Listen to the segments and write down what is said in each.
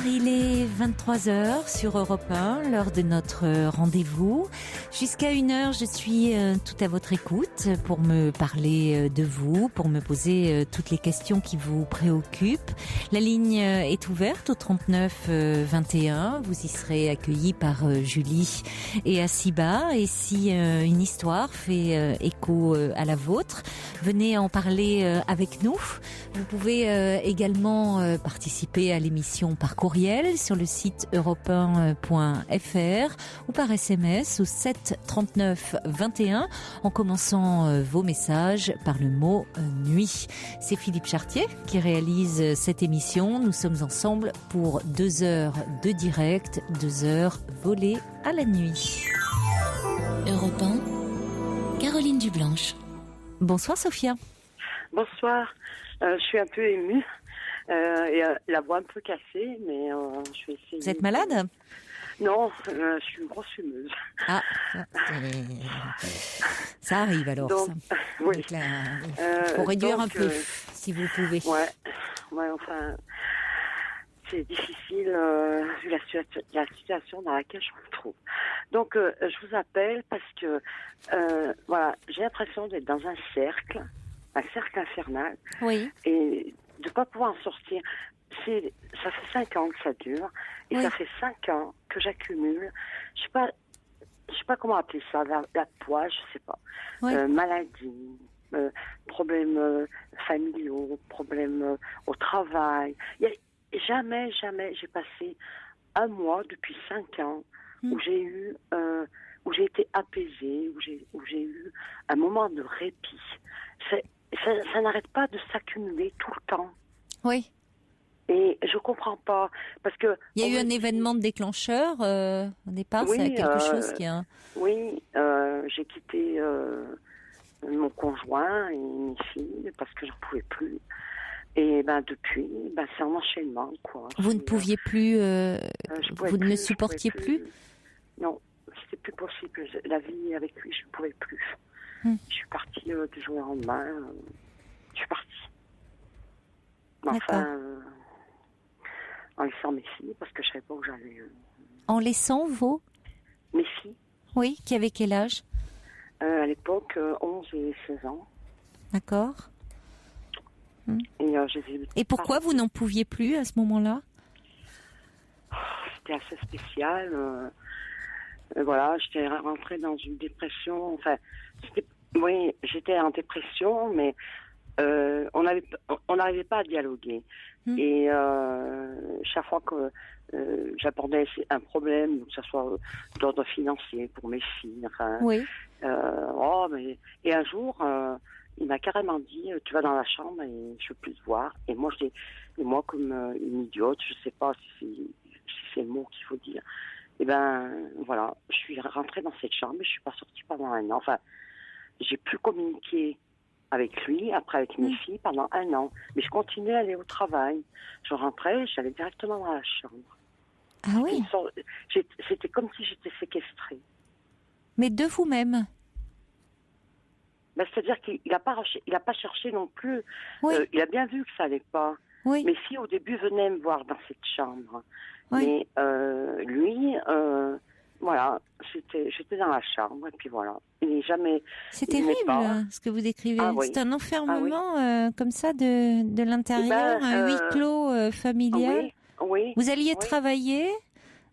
il est 23h sur Europe 1, l'heure de notre rendez-vous. Jusqu'à 1h, je suis tout à votre écoute pour me parler de vous, pour me poser toutes les questions qui vous préoccupent. La ligne est ouverte au 39 21. Vous y serez accueillis par Julie et Asiba. Et si une histoire fait écho à la vôtre, venez en parler avec nous. Vous pouvez également participer à l'émission par courriel sur le site europe1.fr ou par SMS au 7 39 21 en commençant vos messages par le mot nuit. C'est Philippe Chartier qui réalise cette émission. Nous sommes ensemble pour 2 heures de direct, 2 heures volées à la nuit. Europe 1, Caroline Dublanche. Bonsoir Sophia. Bonsoir, je suis un peu émue et la voix un peu cassée, mais je vais essayer. Vous êtes malade ? Non, je suis une grosse fumeuse. Ah, ça arrive alors. Donc, ça. oui. Donc là, faut réduire un peu, si vous pouvez. Ouais, enfin, c'est difficile vu la situation dans laquelle je me trouve. Donc, je vous appelle parce que, voilà, j'ai l'impression d'être dans un cercle infernal, Oui. et de pas pouvoir en sortir. Ça fait 5 ans que ça dure, et oui. Ça fait 5 ans que j'accumule. Je sais pas comment appeler ça, la poids, je sais pas. Oui. Maladie, problèmes familiaux, problèmes au travail. Jamais j'ai passé un mois depuis 5 ans où j'ai été apaisée, où j'ai eu un moment de répit. Ça n'arrête pas de s'accumuler tout le temps. Oui. Et je comprends pas, parce que... Il y a eu un événement déclencheur au départ, oui, c'est quelque chose qui a... Oui, j'ai quitté mon conjoint et mes filles parce que j'en pouvais plus. Et depuis, c'est un enchaînement, quoi. Vous ne pouviez plus... vous ne le supportiez plus ? Non, c'était plus possible. La vie avec lui, je ne pouvais plus. Je suis partie du jour au lendemain. Je suis partie. Enfin, en laissant mes filles, parce que je ne savais pas où j'allais. En laissant mes filles. Oui, qui avaient quel âge ? À l'époque, 11 et 16 ans. D'accord. Et pourquoi vous n'en pouviez plus à ce moment-là ? C'était assez spécial. Voilà, j'étais rentrée dans une dépression. Enfin, j'étais en dépression, mais on n'arrivait pas à dialoguer. Et chaque fois que j'abordais un problème, que ce soit d'ordre financier pour mes filles, enfin, oui. Et un jour, il m'a carrément dit, tu vas dans la chambre et je veux plus te voir. Et moi, comme une idiote, je sais pas si c'est le mot qu'il faut dire. Et voilà, je suis rentrée dans cette chambre et je suis pas sortie pendant 1 an. Enfin, j'ai pu communiquer avec lui, après avec mes filles pendant 1 an. Mais je continuais à aller au travail. Je rentrais, j'allais directement dans la chambre. Ah oui. C'était comme si j'étais séquestrée. Mais de vous-même ? C'est-à-dire qu'il n'a pas cherché non plus. Oui. Il a bien vu que ça allait pas. Oui. Mes filles au début venaient me voir dans cette chambre. Oui. Mais lui, voilà, j'étais dans la chambre et puis voilà. Il n'est jamais. C'est terrible ce que vous décrivez. Ah, oui. C'est un enfermement comme ça de l'intérieur, un huis clos familial. Oui. Vous alliez travailler,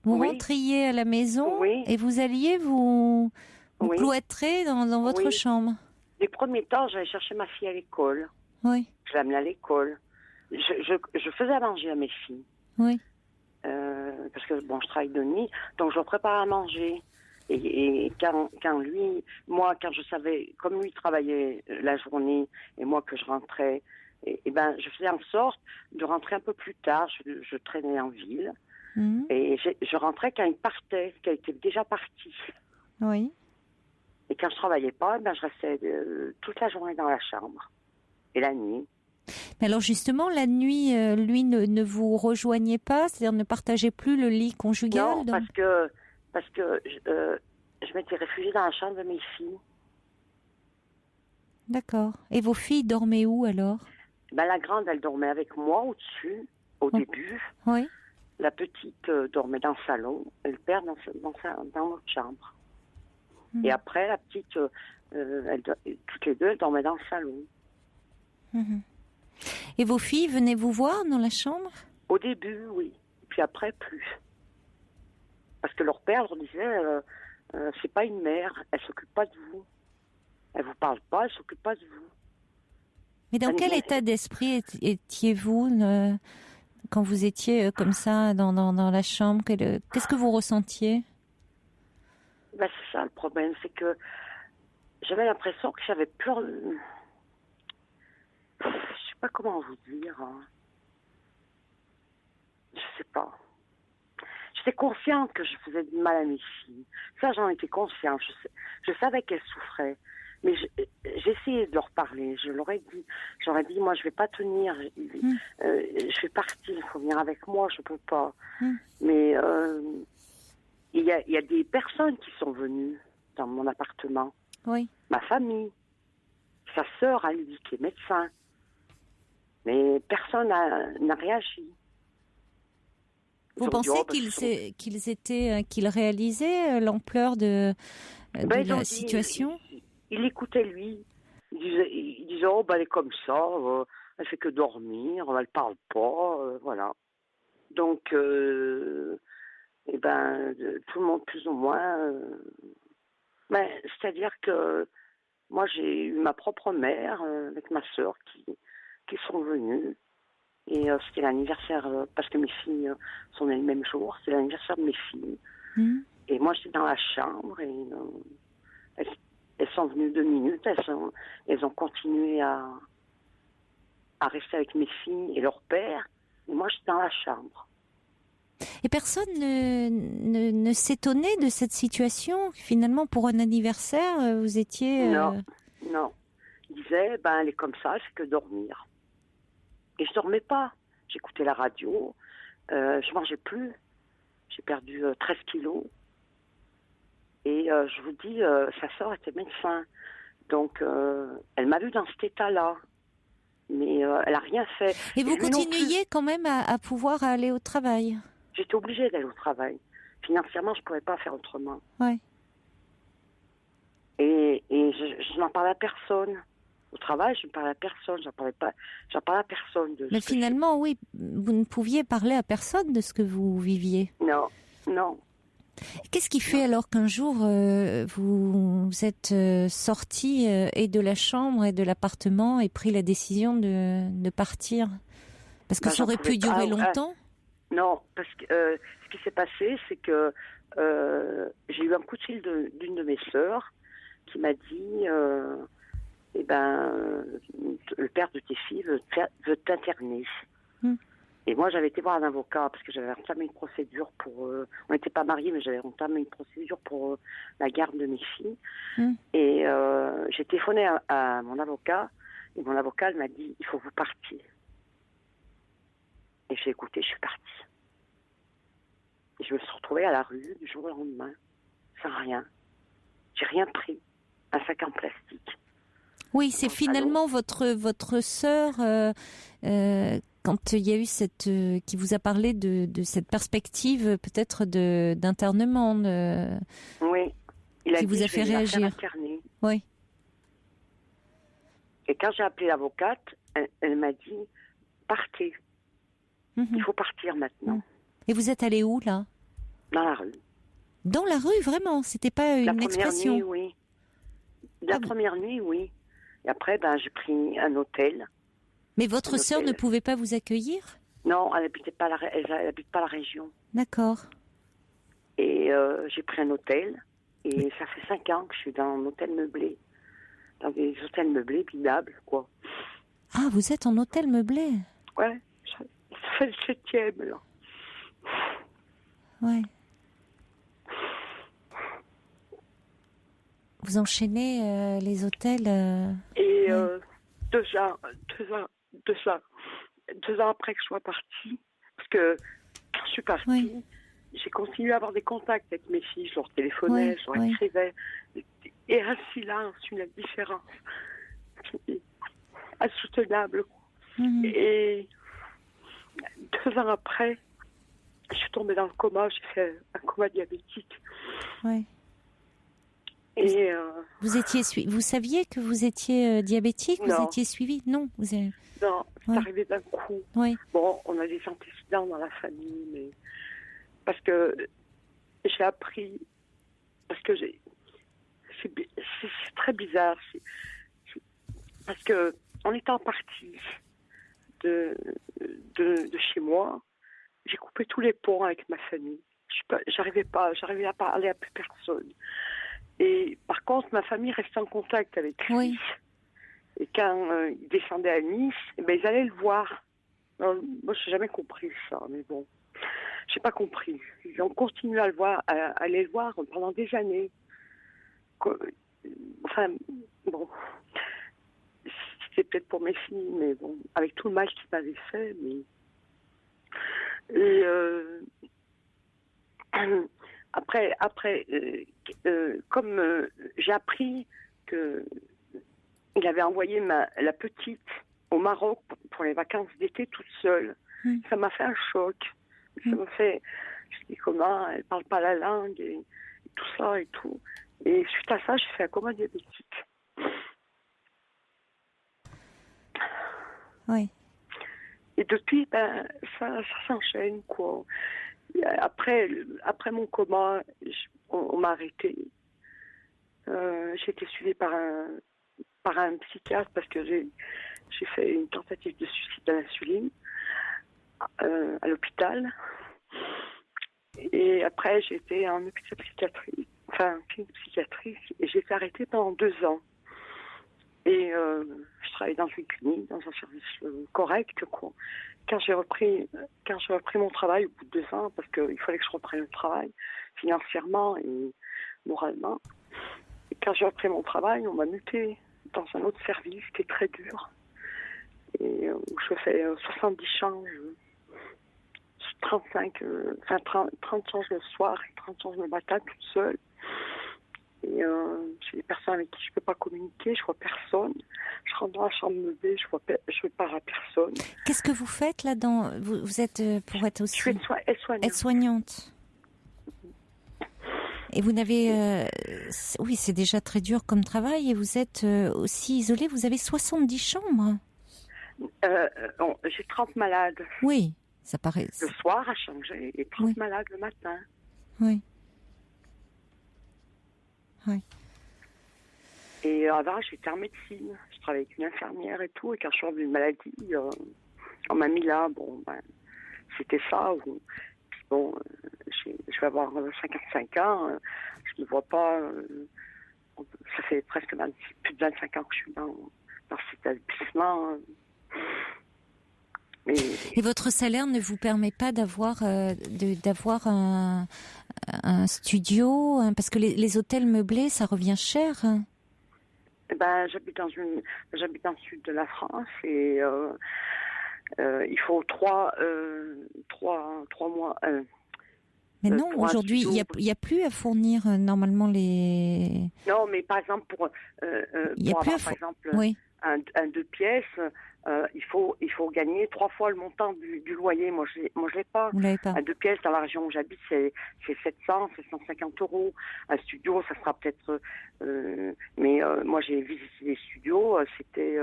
vous rentriez à la maison et vous alliez vous cloîtrer dans votre chambre. Les premiers temps, j'allais chercher ma fille à l'école. Oui. Je l'amenais à l'école. Je faisais à manger à mes filles. Oui. Parce que je travaille de nuit, donc je leur prépare à manger. Et quand lui, moi, quand je savais, comme lui travaillait la journée et moi que je rentrais, je faisais en sorte de rentrer un peu plus tard. Je traînais en ville et je rentrais quand il partait, quand il était déjà parti. Oui. Et quand je travaillais pas, je restais toute la journée dans la chambre et la nuit. Mais alors justement, la nuit, lui ne vous rejoignait pas, c'est-à-dire ne partageait plus le lit conjugal. Non, parce que je m'étais réfugiée dans la chambre de mes filles. D'accord. Et vos filles dormaient où alors ? La grande, elle dormait avec moi au-dessus, au début. Oui. la petite dormait dans le salon, et le père dans notre chambre. Et après, la petite, toutes les deux, elles dormaient dans le salon. Et vos filles venaient vous voir dans la chambre? Au début, oui. Puis après, plus. Parce que leur père leur disait, c'est pas une mère, elle s'occupe pas de vous. Elle vous parle pas, elle s'occupe pas de vous. Mais dans quel état d'esprit étiez-vous quand vous étiez comme ça dans la chambre? Qu'est-ce que vous ressentiez? Ben, c'est ça le problème, c'est que j'avais l'impression que j'avais peur. Je sais pas comment vous dire. Hein. Je sais pas. J'étais consciente que je faisais du mal à mes filles. Ça, j'en étais consciente. Je savais qu'elles souffraient. Mais j'essayais de leur parler. J'aurais dit, moi, je vais pas tenir. Je vais partir. Il faut venir avec moi. Je peux pas. Mais il y a des personnes qui sont venues dans mon appartement. Oui. Ma famille. Sa sœur, à lui, qui est médecin. Mais personne n'a réagi. Vous pensez qu'ils réalisaient l'ampleur de la situation? Il écoutait lui. Il disait oh, ben, elle est comme ça, elle fait que dormir, elle parle pas, voilà. Donc, tout le monde plus ou moins. C'est-à-dire que moi, j'ai eu ma propre mère avec ma sœur qui sont venues. Et c'était l'anniversaire, parce que mes filles sont nées le même jour, c'est l'anniversaire de mes filles. Et moi, j'étais dans la chambre et elles sont venues 2 minutes, elles ont continué à rester avec mes filles et leur père. Et moi, j'étais dans la chambre. Et personne ne s'étonnait de cette situation? Finalement, pour un anniversaire, vous étiez... Non. Ils disaient, elle est comme ça, elle fait que dormir. Et je dormais pas. J'écoutais la radio. Je mangeais plus. J'ai perdu 13 kilos. Et je vous dis, sa sœur était médecin. Donc, elle m'a vu dans cet état-là. Mais elle a rien fait. Et vous continuiez quand même à pouvoir aller au travail? J'étais obligée d'aller au travail. Financièrement, je ne pouvais pas faire autrement. Ouais. Et je n'en parlais à personne. Au travail, je ne parlais à personne, j'en parlais à personne. Mais finalement, oui, vous ne pouviez parler à personne de ce que vous viviez. Non. Qu'est-ce qui fait alors qu'un jour, vous êtes sorti et de la chambre et de l'appartement et pris la décision de partir? Parce que ça aurait pu durer longtemps? Non, parce que ce qui s'est passé, c'est que j'ai eu un coup de fil d'une de mes sœurs qui m'a dit... le père de tes filles veut t'interner. Et moi, j'avais été voir un avocat parce que j'avais entamé une procédure pour... on n'était pas mariés, mais j'avais entamé une procédure pour la garde de mes filles. Et j'ai téléphoné à mon avocat, et mon avocat m'a dit, il faut que vous partiez. Et j'ai écouté, je suis partie. Et je me suis retrouvée à la rue du jour au lendemain, sans rien. J'ai rien pris, un sac en plastique. Oui, c'est finalement votre sœur, quand il y a eu qui vous a parlé de cette perspective peut-être d'internement, oui, qui vous a fait réagir. Oui. Et quand j'ai appelé l'avocate, elle m'a dit partez. Il faut partir maintenant. Et vous êtes allé où là? Dans la rue. Dans la rue, vraiment? C'était pas une expression? Nuit, oui. La première nuit, oui. Et après, j'ai pris un hôtel. Mais votre sœur ne pouvait pas vous accueillir? Non, elle n'habite pas la région. D'accord. Et j'ai pris un hôtel. Et ça fait 5 ans que je suis dans un hôtel meublé. Dans des hôtels meublés, minables, quoi. Ah, vous êtes en hôtel meublé? Ouais, ça fait le 7e, là. Ouais. Vous enchaînez les hôtels. Et 2 ans après que je sois partie, parce que quand je suis partie, j'ai continué à avoir des contacts avec mes filles, je leur téléphonais, je leur écrivais. Et un silence, une indifférence insoutenable. Et 2 ans après, je suis tombée dans le coma, j'ai fait un coma diabétique. Ouais. Et Vous saviez que vous étiez diabétique? Vous non, étiez suivi? Non. non, c'est Ouais. arrivé d'un coup. Oui. Bon, on a des antécédents dans la famille, mais parce que j'ai appris, parce que c'est très bizarre, parce que en étant partie de chez moi, j'ai coupé tous les ponts avec ma famille. J'arrivais à parler à plus personne. Et par contre, ma famille restait en contact avec lui. Oui. Et quand il descendait à Nice, ils allaient le voir. Alors, moi, j'ai jamais compris ça, mais bon, j'ai pas compris. Ils ont continué à aller le voir pendant des années. Enfin, bon, c'était peut-être pour mes filles, mais bon, avec tout le mal qu'il m'avait fait, mais et après, comme j'ai appris que il avait envoyé la petite au Maroc pour les vacances d'été toute seule. Ça m'a fait un choc. Ça m'a fait... Je dis comment, elle parle pas la langue et tout ça et tout. Et suite à ça, j'ai fait un coma diabétique. Oui. Et depuis, ça s'enchaîne, quoi. Et après mon coma, on m'a arrêté. J'ai été suivie par un psychiatre parce que j'ai fait une tentative de suicide à l'insuline à l'hôpital. Et après, j'ai été en hôpital psychiatrique, clinique psychiatrique, et j'ai été arrêtée pendant 2 ans. Et je travaillais dans une clinique, dans un service correct, quoi. Quand j'ai repris mon travail au bout de 2 ans, parce qu'il fallait que je reprenne le travail, financièrement et moralement. Et quand j'ai repris mon travail, on m'a muté dans un autre service qui est très dur. Et où je fais 70 changes, 30 changes le soir et 30 changes le matin toute seule. Et j'ai des personnes avec qui je ne peux pas communiquer, je vois personne. Je rentre dans la chambre meublée, je parle à personne. Qu'est-ce que vous faites là-dedans? Vous êtes pour être aussi... Je suis aide-soignante. Et vous n'avez... oui, c'est déjà très dur comme travail et vous êtes aussi isolée. Vous avez 70 chambres. J'ai 30 malades. Oui, ça paraît... Le soir à changer et 30 malades le matin. Oui. Oui. Et avant, j'étais en médecine. Je travaillais avec une infirmière et tout. Et quand je suis revenue de maladie, on m'a mis là. Bon, c'était ça. Puis bon, je vais avoir 55 ans. Je ne vois pas. Ça fait presque plus de 25 ans que je suis dans cet établissement. Et votre salaire ne vous permet pas d'avoir un studio, parce que les hôtels meublés, ça revient cher. J'habite dans le sud de la France et il faut 3 mois. Mais non, aujourd'hui, il y a plus à fournir normalement les. Non, mais par exemple pour avoir par exemple un 2 pièces. Il faut gagner 3 fois le montant du loyer. Moi, je l'ai pas. Vous l'avez pas. Un 2 pièces dans la région où j'habite, c'est 750 €. Un studio, ça sera peut-être. Mais moi, j'ai visité des studios. C'était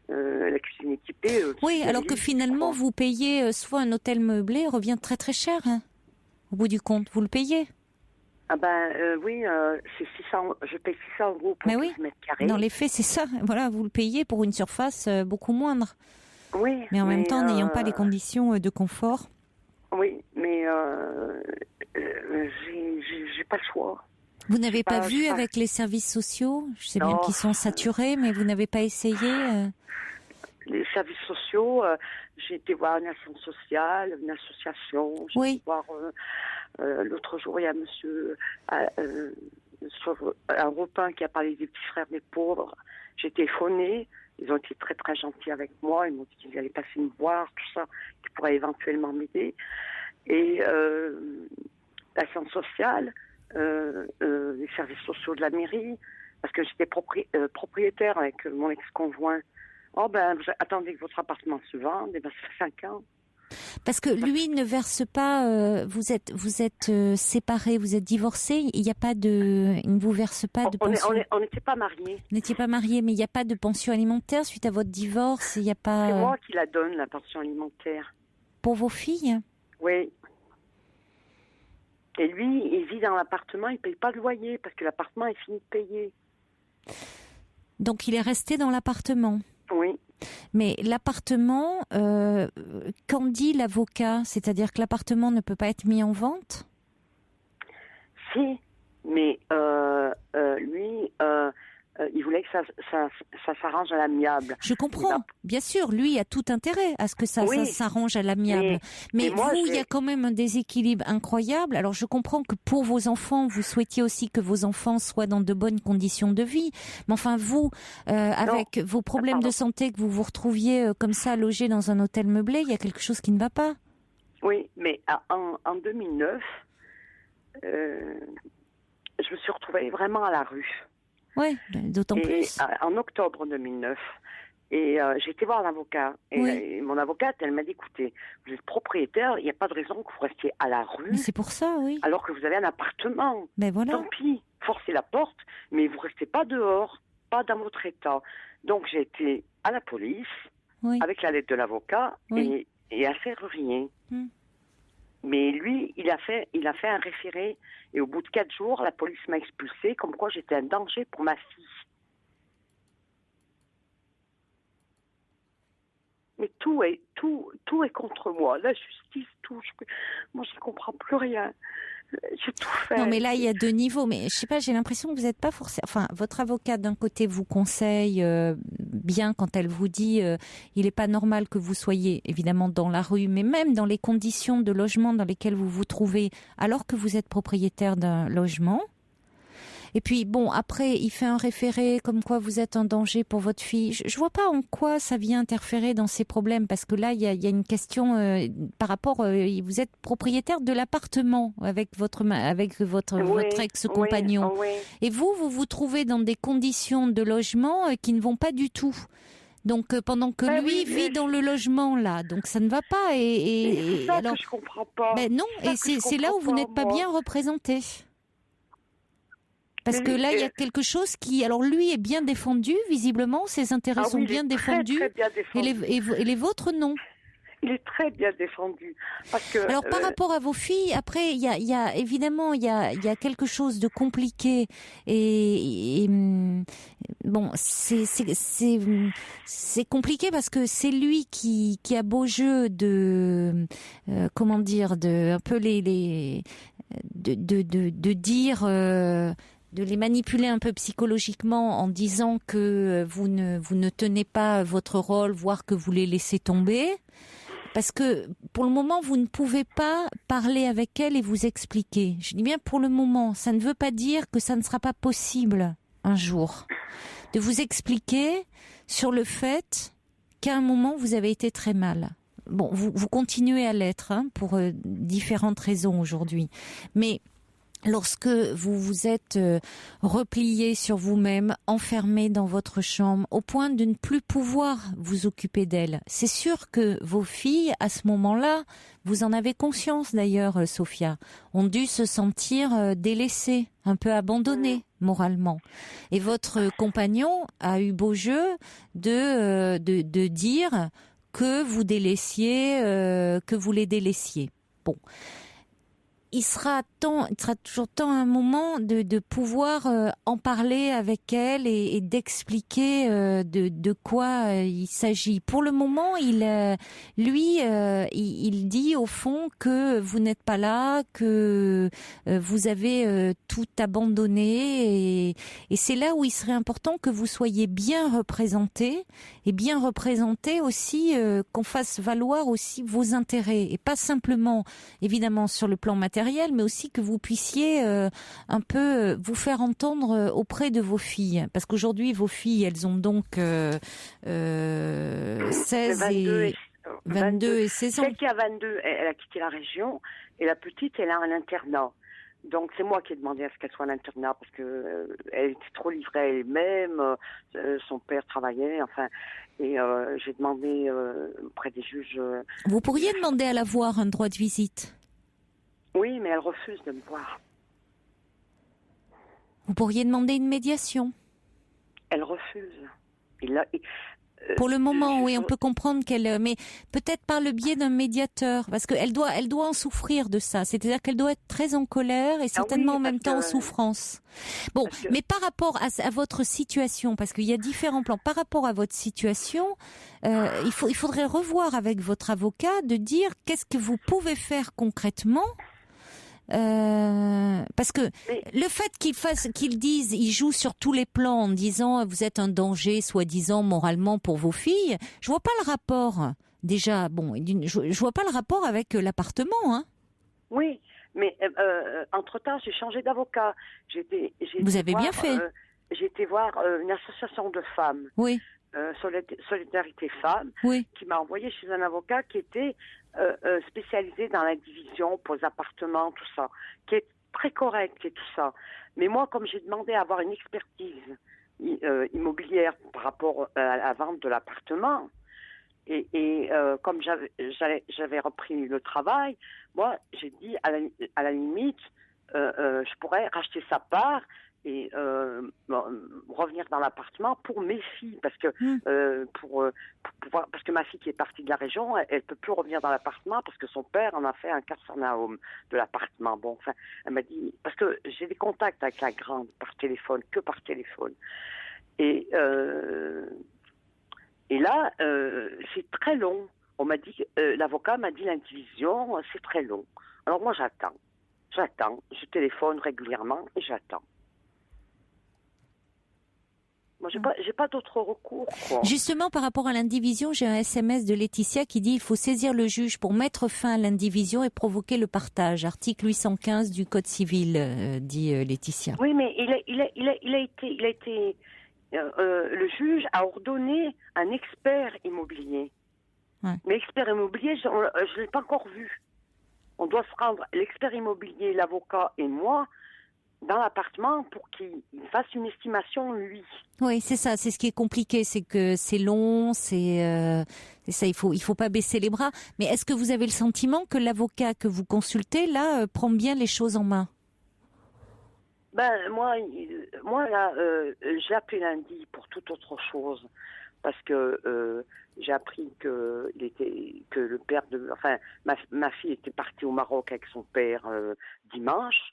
la cuisine équipée. Oui, alors que finalement, vous payez soit un hôtel meublé revient très très cher. Hein, au bout du compte, vous le payez. Oui, c'est 600. Je paye 600 € pour 12 mètres carrés. Dans les faits, c'est ça. Voilà, vous le payez pour une surface beaucoup moindre. Oui. Mais en même temps, n'ayant pas les conditions de confort. Oui, mais j'ai pas le choix. Vous n'avez pas vu avec les services sociaux? Je sais bien qu'ils sont saturés, mais vous n'avez pas essayé Les services sociaux, j'ai été voir une association sociale, une association. J'ai été voir l'autre jour, il y a monsieur sur un repas qui a parlé des petits frères des pauvres. J'ai téléphoné, ils ont été très très gentils avec moi, ils m'ont dit qu'ils allaient passer me voir, tout ça, qu'ils pourraient éventuellement m'aider. Et l'assistance sociale, les services sociaux de la mairie, parce que j'étais propriétaire avec mon ex-conjoint. Attendez que votre appartement se vende, ça fait 5 ans. Parce que lui ne verse pas. Vous êtes séparés, vous êtes divorcés. Il n'y a pas de. Il ne vous verse pas de pension. On n'était pas mariés. Vous n'étiez pas mariés, mais il n'y a pas de pension alimentaire suite à votre divorce. Il n'y a pas. C'est moi qui la donne, la pension alimentaire. Pour vos filles. Oui. Et lui, il vit dans l'appartement, il ne paye pas de loyer parce que l'appartement est fini de payer. Donc il est resté dans l'appartement. Oui. Mais l'appartement, qu'en dit l'avocat? C'est-à-dire que l'appartement ne peut pas être mis en vente? Si, mais lui, il voulait que ça s'arrange à l'amiable. Je comprends, bien sûr, lui a tout intérêt à ce que ça s'arrange à l'amiable. Mais vous, il y a quand même un déséquilibre incroyable. Alors je comprends que pour vos enfants, vous souhaitiez aussi que vos enfants soient dans de bonnes conditions de vie. Mais enfin, vous, avec vos problèmes de santé, que vous vous retrouviez comme ça logé dans un hôtel meublé, il y a quelque chose qui ne va pas. Oui, mais en 2009, je me suis retrouvée vraiment à la rue. Oui, d'autant plus. En octobre 2009. Et j'ai été voir l'avocat. Et mon avocate, elle m'a dit, écoutez, vous êtes propriétaire, il n'y a pas de raison que vous restiez à la rue. Mais c'est pour ça, oui. Alors que vous avez un appartement. Ben voilà. Tant pis, forcez la porte, mais vous ne restez pas dehors, pas dans votre état. Donc j'ai été à la police, avec la lettre de l'avocat, et elle fait rien. Mais lui, il a fait un référé, et au bout de 4 jours, la police m'a expulsée, comme quoi j'étais un danger pour ma fille. Mais tout est contre moi. La justice, tout. Moi, je ne comprends plus rien. J'ai tout fait. Non, mais là, il y a 2 niveaux. Mais je sais pas, j'ai l'impression que vous n'êtes pas forcément. Enfin, votre avocate, d'un côté, vous conseille bien quand elle vous dit il n'est pas normal que vous soyez, évidemment, dans la rue, mais même dans les conditions de logement dans lesquelles vous vous trouvez, alors que vous êtes propriétaire d'un logement. Et puis, bon, après, il fait un référé comme quoi vous êtes un danger pour votre fille. Je vois pas en quoi ça vient interférer dans ces problèmes, parce que là, il y a une question par rapport... vous êtes propriétaire de l'appartement avec votre ex-compagnon. Oui. Et vous vous trouvez dans des conditions de logement qui ne vont pas du tout. Donc, pendant que lui vit dans le logement, là. Donc, ça ne va pas. C'est ça alors, que je comprends pas. Ben non, et c'est là où vous n'êtes pas bien représenté. Parce que là, il y a quelque chose qui... Alors, lui est bien défendu, visiblement. Ses intérêts sont bien défendus. Très bien défendu. Et les vôtres, non. Il est très bien défendu. Parce que, alors, par rapport à vos filles, après, il y a évidemment, il y a quelque chose de compliqué. Et bon, c'est compliqué parce que c'est lui qui a beau jeu de... comment dire, de un peu de dire... de les manipuler un peu psychologiquement en disant que vous ne tenez pas votre rôle, voire que vous les laissez tomber. Parce que pour le moment, vous ne pouvez pas parler avec elle et vous expliquer. Je dis bien pour le moment, ça ne veut pas dire que ça ne sera pas possible un jour de vous expliquer sur le fait qu'à un moment, vous avez été très mal. Bon, vous continuez à l'être pour différentes raisons aujourd'hui. Mais lorsque vous vous êtes replié sur vous-même, enfermé dans votre chambre, au point de ne plus pouvoir vous occuper d'elles, c'est sûr que vos filles, à ce moment-là, vous en avez conscience d'ailleurs, Sophia, ont dû se sentir délaissées, un peu abandonnées moralement. Et votre compagnon a eu beau jeu de dire que vous que vous les délaissiez. Bon. Il sera toujours temps un moment de pouvoir en parler avec elle et d'expliquer de quoi il s'agit. Pour le moment, il dit au fond que vous n'êtes pas là, que vous avez tout abandonné et c'est là où il serait important que vous soyez bien représenté et bien représenté aussi, qu'on fasse valoir aussi vos intérêts et pas simplement évidemment sur le plan matériel, mais aussi que vous puissiez un peu vous faire entendre auprès de vos filles. Parce qu'aujourd'hui, vos filles, elles ont donc 16 et 22 et 16 ans. Celle qui a 22, elle a quitté la région, et la petite, elle a un internat. Donc c'est moi qui ai demandé à ce qu'elle soit en internat parce que elle était trop livrée elle-même, son père travaillait, enfin, et j'ai demandé auprès des juges. Vous pourriez demander à la voir un droit de visite. Oui, mais elle refuse de me voir. Vous pourriez demander une médiation. Elle refuse. Et là, Pour le moment, oui, on peut comprendre qu'elle, mais peut-être par le biais d'un médiateur, parce qu'elle doit en souffrir de ça. C'est-à-dire qu'elle doit être très en colère et certainement en même temps en souffrance. Bon, mais par rapport à votre situation, parce qu'il y a différents plans, par rapport à votre situation, il faudrait revoir avec votre avocat de dire qu'est-ce que vous pouvez faire concrètement. Parce que le fait qu'ils disent, ils jouent sur tous les plans en disant vous êtes un danger, soi-disant moralement pour vos filles. Je vois pas le rapport. Déjà, bon, je vois pas le rapport avec l'appartement, hein. Oui, mais entre-temps, j'ai changé d'avocat. Vous avez bien fait. J'ai été voir une association de femmes. Oui. Solidarité Femmes, oui. Qui m'a envoyé chez un avocat qui était spécialisé dans l'indivision pour les appartements, tout ça, qui est très correct et tout ça. Mais moi, comme j'ai demandé à avoir une expertise immobilière par rapport à la vente de l'appartement, et comme j'avais repris le travail, moi, j'ai dit à la limite, je pourrais racheter sa part et revenir dans l'appartement pour mes filles, parce que pour pouvoir, parce que ma fille qui est partie de la région, elle peut plus revenir dans l'appartement parce que son père en a fait un Cafarnaum de l'appartement. Bon, enfin, elle m'a dit, parce que j'ai des contacts avec la grande par téléphone, que par téléphone, et là c'est très long. On m'a dit, l'avocat m'a dit l'indivision, c'est très long. Alors moi j'attends, je téléphone régulièrement et j'attends. Moi, j'ai pas d'autre recours, quoi. Justement, par rapport à l'indivision, j'ai un SMS de Laetitia qui dit il faut saisir le juge pour mettre fin à l'indivision et provoquer le partage. Article 815 du Code civil, dit Laetitia. Oui, mais il a été le juge a ordonné un expert immobilier. Ouais. Mais l'expert immobilier, je l'ai pas encore vu. On doit se rendre, l'expert immobilier, l'avocat et moi, dans l'appartement pour qu'il fasse une estimation, lui. Oui, c'est ça. C'est ce qui est compliqué, c'est que c'est long, c'est ça. Il faut pas baisser les bras. Mais est-ce que vous avez le sentiment que l'avocat que vous consultez là prend bien les choses en main? Ben moi là, j'ai appelé lundi pour toute autre chose parce que j'ai appris que le père ma fille était partie au Maroc avec son père dimanche.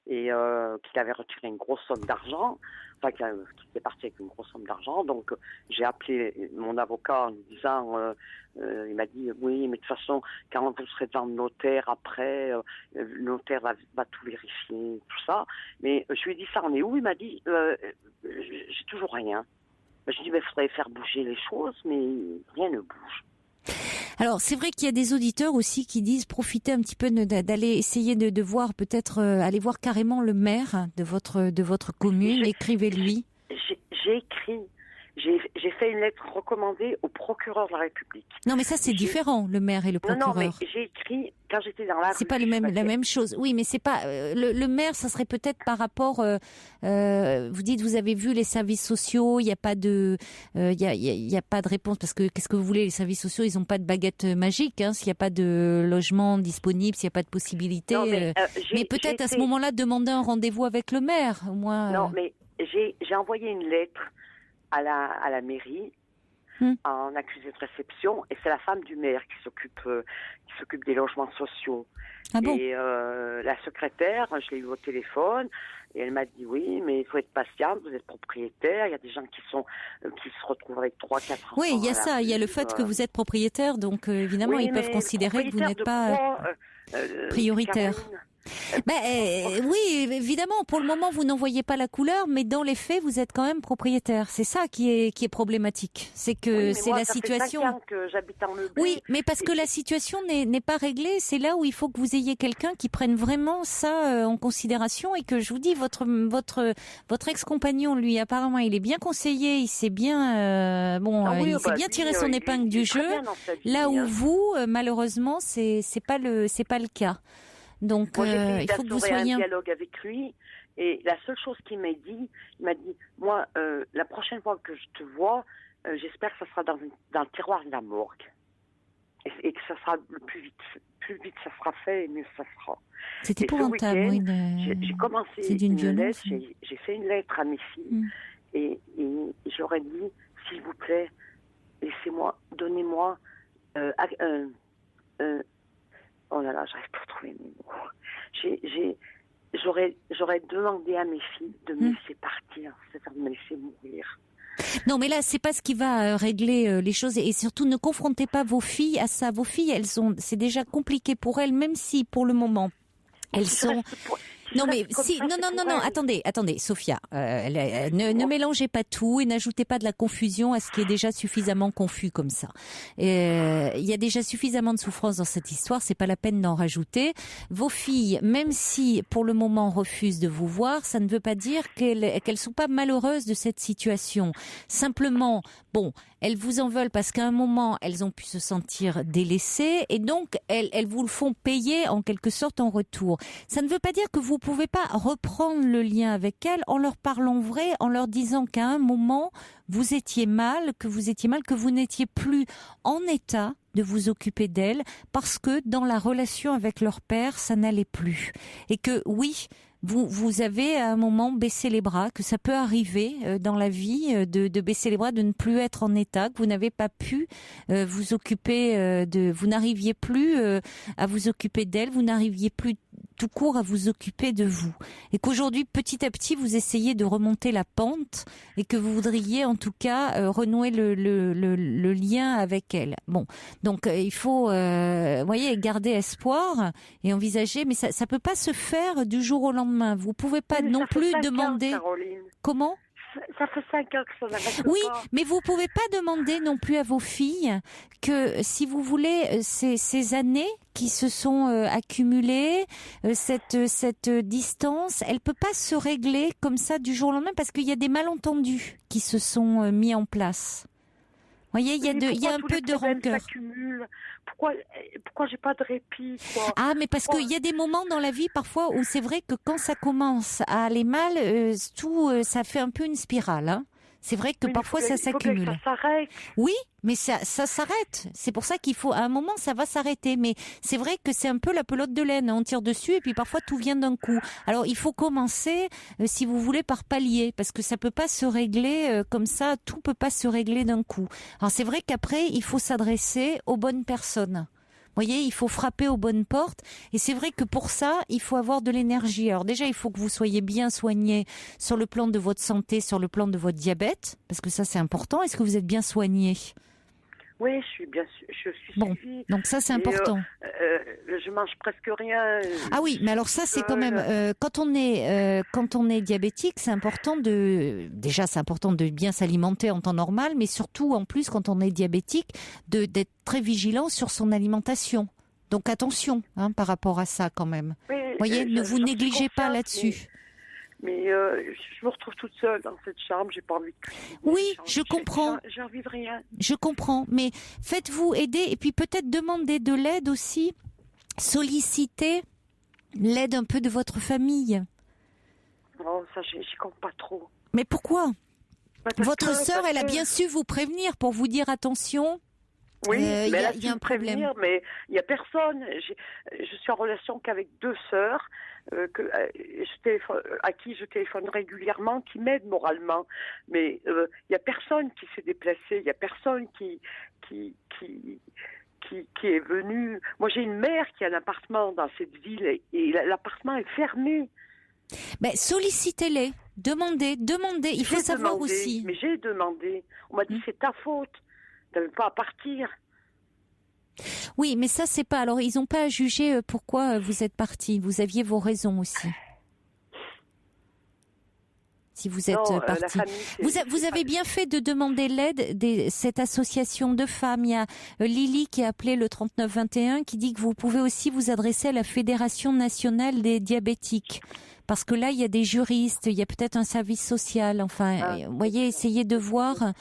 Et qu'il avait retiré une grosse somme d'argent, qu'il était parti avec une grosse somme d'argent. Donc j'ai appelé mon avocat en lui disant, il m'a dit oui, mais de toute façon, quand vous serez devant le notaire après, le notaire va tout vérifier, tout ça. Mais je lui ai dit ça, on est où? Il m'a dit, j'ai toujours rien. Je lui ai dit, il faudrait faire bouger les choses, mais rien ne bouge. Alors c'est vrai qu'il y a des auditeurs aussi qui disent profitez un petit peu d'aller essayer de voir peut-être aller voir carrément le maire de votre commune, écrivez-lui. J'ai écrit, j'ai fait une lettre recommandée au procureur de la République. Non mais ça c'est différent, le maire et le procureur. Non mais j'ai écrit quand j'étais dans la rue. C'est pas la même chose. Oui, mais c'est pas le maire, ça serait peut-être par rapport vous dites vous avez vu les services sociaux, il y a pas de il y a pas de réponse parce que qu'est-ce que vous voulez, les services sociaux, ils ont pas de baguette magique hein, s'il y a pas de logement disponible, s'il y a pas de possibilité mais peut-être à ce moment-là demander un rendez-vous avec le maire au moins. Non, mais j'ai envoyé une lettre à la mairie en accusé de réception et c'est la femme du maire qui s'occupe des logements sociaux. Ah bon? Et la secrétaire, je l'ai eu au téléphone et elle m'a dit oui, mais il faut être patiente, vous êtes propriétaire, il y a des gens qui se retrouvent avec 3-4 enfants. Oui, il y a ça, il y a le fait que vous êtes propriétaire, donc évidemment ils peuvent considérer que vous n'êtes pas prioritaire. Oui, évidemment, pour le moment, vous n'en voyez pas la couleur, mais dans les faits, vous êtes quand même propriétaire. C'est ça qui est problématique. C'est que c'est la situation. Ça fait 5 ans que j'habite en meublé. Oui, mais parce que la situation n'est pas réglée, c'est là où il faut que vous ayez quelqu'un qui prenne vraiment ça en considération et que je vous dis, votre ex-compagnon, lui, apparemment, il est bien conseillé, il s'est bien, il s'est bien tiré son épingle du jeu. Là où vous, malheureusement, c'est pas le cas. Donc, Moi, j'ai il faut que vous soyez un dialogue avec lui. Et la seule chose qu'il m'a dit, moi, la prochaine fois que je te vois, j'espère que ça sera dans le tiroir de la morgue. Et que ça sera le plus vite ça sera fait, et mieux ça sera. C'est Et épouvantable, ce oui. week-end, j'ai commencé d'une une lettre, violence. j'ai fait une lettre à mes filles, et j'aurais dit, s'il vous plaît, donnez-moi, oh là là, j'arrive pas à trouver mes mots. J'aurais demandé à mes filles de me laisser partir, c'est-à-dire de me laisser mourir. Non, mais là, c'est pas ce qui va régler les choses, et surtout ne confrontez pas vos filles à ça. Vos filles, c'est déjà compliqué pour elles, même si pour le moment elles sont. Non mais si, non, attendez, Sophia, ne mélangez pas tout et n'ajoutez pas de la confusion à ce qui est déjà suffisamment confus comme ça. Il y a déjà suffisamment de souffrance dans cette histoire, c'est pas la peine d'en rajouter. Vos filles, même si pour le moment refusent de vous voir, ça ne veut pas dire qu'elles sont pas malheureuses de cette situation. Simplement, bon, elles vous en veulent parce qu'à un moment, elles ont pu se sentir délaissées et donc elles vous le font payer en quelque sorte en retour. Ça ne veut pas dire que vous pouvez pas reprendre le lien avec elles en leur parlant vrai, en leur disant qu'à un moment, vous étiez mal, que vous n'étiez plus en état de vous occuper d'elles parce que dans la relation avec leur père, ça n'allait plus. Et que oui, vous avez à un moment baissé les bras, que ça peut arriver dans la vie de baisser les bras, de ne plus être en état, que vous n'avez pas pu vous occuper vous n'arriviez plus à vous occuper d'elle, vous n'arriviez plus tout court à vous occuper de vous. Et qu'aujourd'hui, petit à petit, vous essayez de remonter la pente et que vous voudriez en tout cas renouer le lien avec elle. Bon, donc il faut voyez, garder espoir et envisager, mais ça peut pas se faire du jour au lendemain. Vous pouvez pas non plus demander... Comment ? Ça fait 5 ans que ça n'arrête pas. Oui, mais vous pouvez pas demander non plus à vos filles que, si vous voulez, ces années qui se sont accumulées, cette distance, elle peut pas se régler comme ça du jour au lendemain parce qu'il y a des malentendus qui se sont mis en place. Vous voyez, il y a un peu de rancœur. Pourquoi j'ai pas de répit, quoi? Ah, mais parce qu'il y a des moments dans la vie parfois où c'est vrai que quand ça commence à aller mal, ça fait un peu une spirale, hein. C'est vrai que parfois ça s'accumule. Il faut que ça s'arrête. Oui, mais ça s'arrête. C'est pour ça qu'il faut, à un moment, ça va s'arrêter. Mais c'est vrai que c'est un peu la pelote de laine. On tire dessus et puis parfois tout vient d'un coup. Alors il faut commencer, si vous voulez, par palier, parce que ça peut pas se régler comme ça. Tout peut pas se régler d'un coup. Alors c'est vrai qu'après, il faut s'adresser aux bonnes personnes. Vous voyez, il faut frapper aux bonnes portes. Et c'est vrai que pour ça, il faut avoir de l'énergie. Alors déjà, il faut que vous soyez bien soigné sur le plan de votre santé, sur le plan de votre diabète, parce que ça, c'est important. Est-ce que vous êtes bien soigné ? Oui, je suis bon, suivie. Donc ça, c'est important. Je mange presque rien. Ah oui, mais alors ça, c'est quand même quand on est diabétique, c'est important de bien s'alimenter en temps normal, mais surtout en plus quand on est diabétique, d'être très vigilant sur son alimentation. Donc attention, par rapport à ça quand même. Oui, voyez, ne vous négligez pas là-dessus. Mais je me retrouve toute seule dans cette chambre, j'ai pas envie de cuisiner. Oui, je comprends. J'ai envie de rien. Je comprends, mais faites-vous aider et puis peut-être demander de l'aide aussi. Solliciter l'aide un peu de votre famille. Non, ça, j'y compte pas trop. Mais pourquoi ? Votre sœur, elle a bien su vous prévenir pour vous dire attention. Oui, mais il y a un problème. Mais il y a personne. Je suis en relation qu'avec 2 sœurs à qui je téléphone régulièrement, qui m'aident moralement. Mais il y a personne qui s'est déplacé. Il y a personne qui est venu. Moi, j'ai une mère qui a un appartement dans cette ville et l'appartement est fermé. Ben, sollicitez-les, demandez. Il faut savoir aussi. Mais j'ai demandé. On m'a dit c'est ta faute. T'avais pas à partir. Oui, mais ça c'est pas. Alors ils n'ont pas à juger pourquoi vous êtes parti. Vous aviez vos raisons aussi. Si vous êtes parti. Vous avez bien fait de demander l'aide de cette association de femmes. Il y a Lily qui a appelé le 3921 qui dit que vous pouvez aussi vous adresser à la Fédération nationale des diabétiques. Parce que là, il y a des juristes, il y a peut-être un service social. Enfin, vous voyez, essayez de voir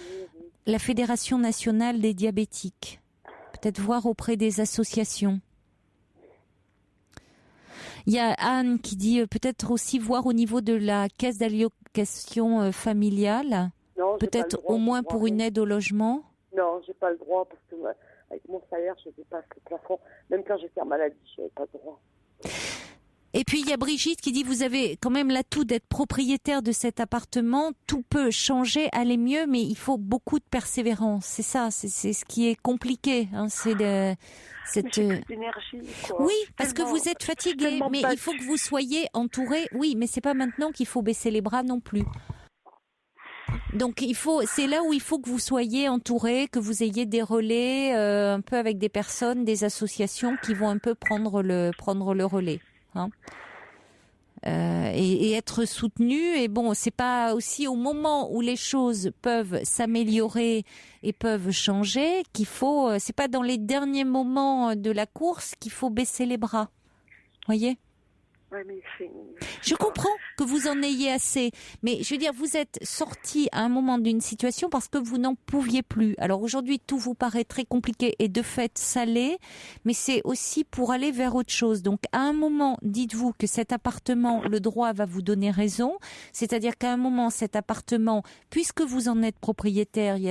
la Fédération nationale des diabétiques. Peut-être voir auprès des associations. Il y a Anne qui dit peut-être aussi voir au niveau de la caisse d'allocation familiale, Non, j'ai pas le peut-être droit au moins de voir, pour une non. aide au logement. Non, j'ai pas le droit parce que avec mon salaire, je dépasse le plafond. Même quand j'étais en maladie, j'avais pas le droit. Et puis il y a Brigitte qui dit vous avez quand même l'atout d'être propriétaire de cet appartement, tout peut changer, aller mieux, mais il faut beaucoup de persévérance. C'est ça, c'est ce qui est compliqué. Hein, c'est cette. Mais j'ai plus d'énergie, quoi. Oui, Je suis parce que tellement- vous êtes je suis fatigué, tellement mais il battue. faut que vous soyez entouré. Oui, mais c'est pas maintenant qu'il faut baisser les bras non plus. Donc c'est là où il faut que vous soyez entouré, que vous ayez des relais un peu avec des personnes, des associations qui vont un peu prendre le relais. Hein. Et être soutenu. Et bon, c'est pas aussi au moment où les choses peuvent s'améliorer et peuvent changer qu'il faut. C'est pas dans les derniers moments de la course qu'il faut baisser les bras. Voyez. Ouais, mais Je comprends que vous en ayez assez, mais je veux dire, vous êtes sorti à un moment d'une situation parce que vous n'en pouviez plus. Alors aujourd'hui, tout vous paraît très compliqué et de fait, ça l'est, mais c'est aussi pour aller vers autre chose. Donc à un moment, dites-vous que cet appartement, le droit va vous donner raison, c'est-à-dire qu'à un moment, cet appartement, puisque vous en êtes propriétaire, il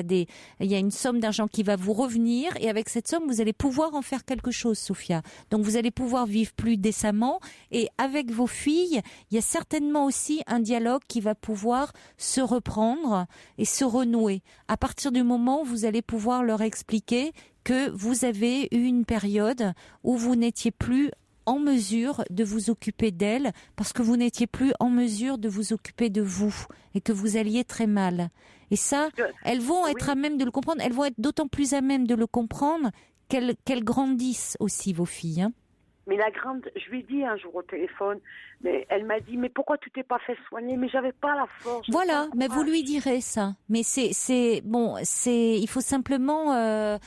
y a une somme d'argent qui va vous revenir et avec cette somme, vous allez pouvoir en faire quelque chose, Sophia. Donc vous allez pouvoir vivre plus décemment et avec vos filles, il y a certainement aussi un dialogue qui va pouvoir se reprendre et se renouer. À partir du moment où vous allez pouvoir leur expliquer que vous avez eu une période où vous n'étiez plus en mesure de vous occuper d'elles parce que vous n'étiez plus en mesure de vous occuper de vous et que vous alliez très mal. Et ça, elles vont être à même de le comprendre, elles vont être d'autant plus à même de le comprendre qu'elles grandissent aussi, vos filles, hein. Mais la grande, je lui ai dit un jour au téléphone, mais elle m'a dit, mais pourquoi tu t'es pas fait soigner? Mais j'avais pas la force. Voilà, mais vous lui direz ça. Mais il faut simplement,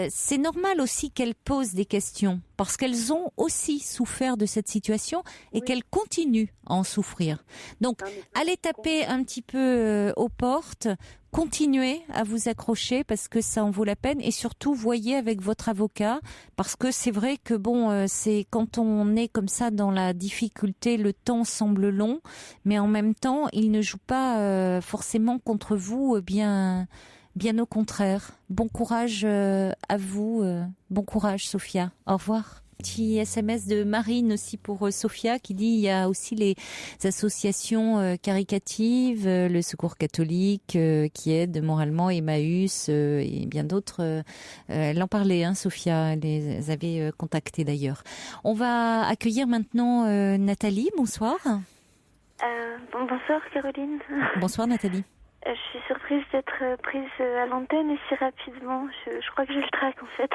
c'est normal aussi qu'elles posent des questions parce qu'elles ont aussi souffert de cette situation et qu'elles continuent à en souffrir. Donc, allez taper un petit peu aux portes. Continuez à vous accrocher parce que ça en vaut la peine et surtout voyez avec votre avocat parce que c'est vrai que c'est quand on est comme ça dans la difficulté, le temps semble long, mais en même temps il ne joue pas forcément contre vous, bien au contraire. Bon courage à vous, bon courage Sophia. Au revoir. Petit SMS de Marine aussi pour Sophia qui dit il y a aussi les associations caricatives, le Secours catholique qui aide moralement, Emmaüs et bien d'autres. Elle en parlait, hein, Sophia, elle les avait contactées d'ailleurs. On va accueillir maintenant Nathalie. Bonsoir. Bonsoir Caroline. Bonsoir Nathalie. Je suis surprise d'être prise à l'antenne et si rapidement. Je crois que j'ai le trac en fait.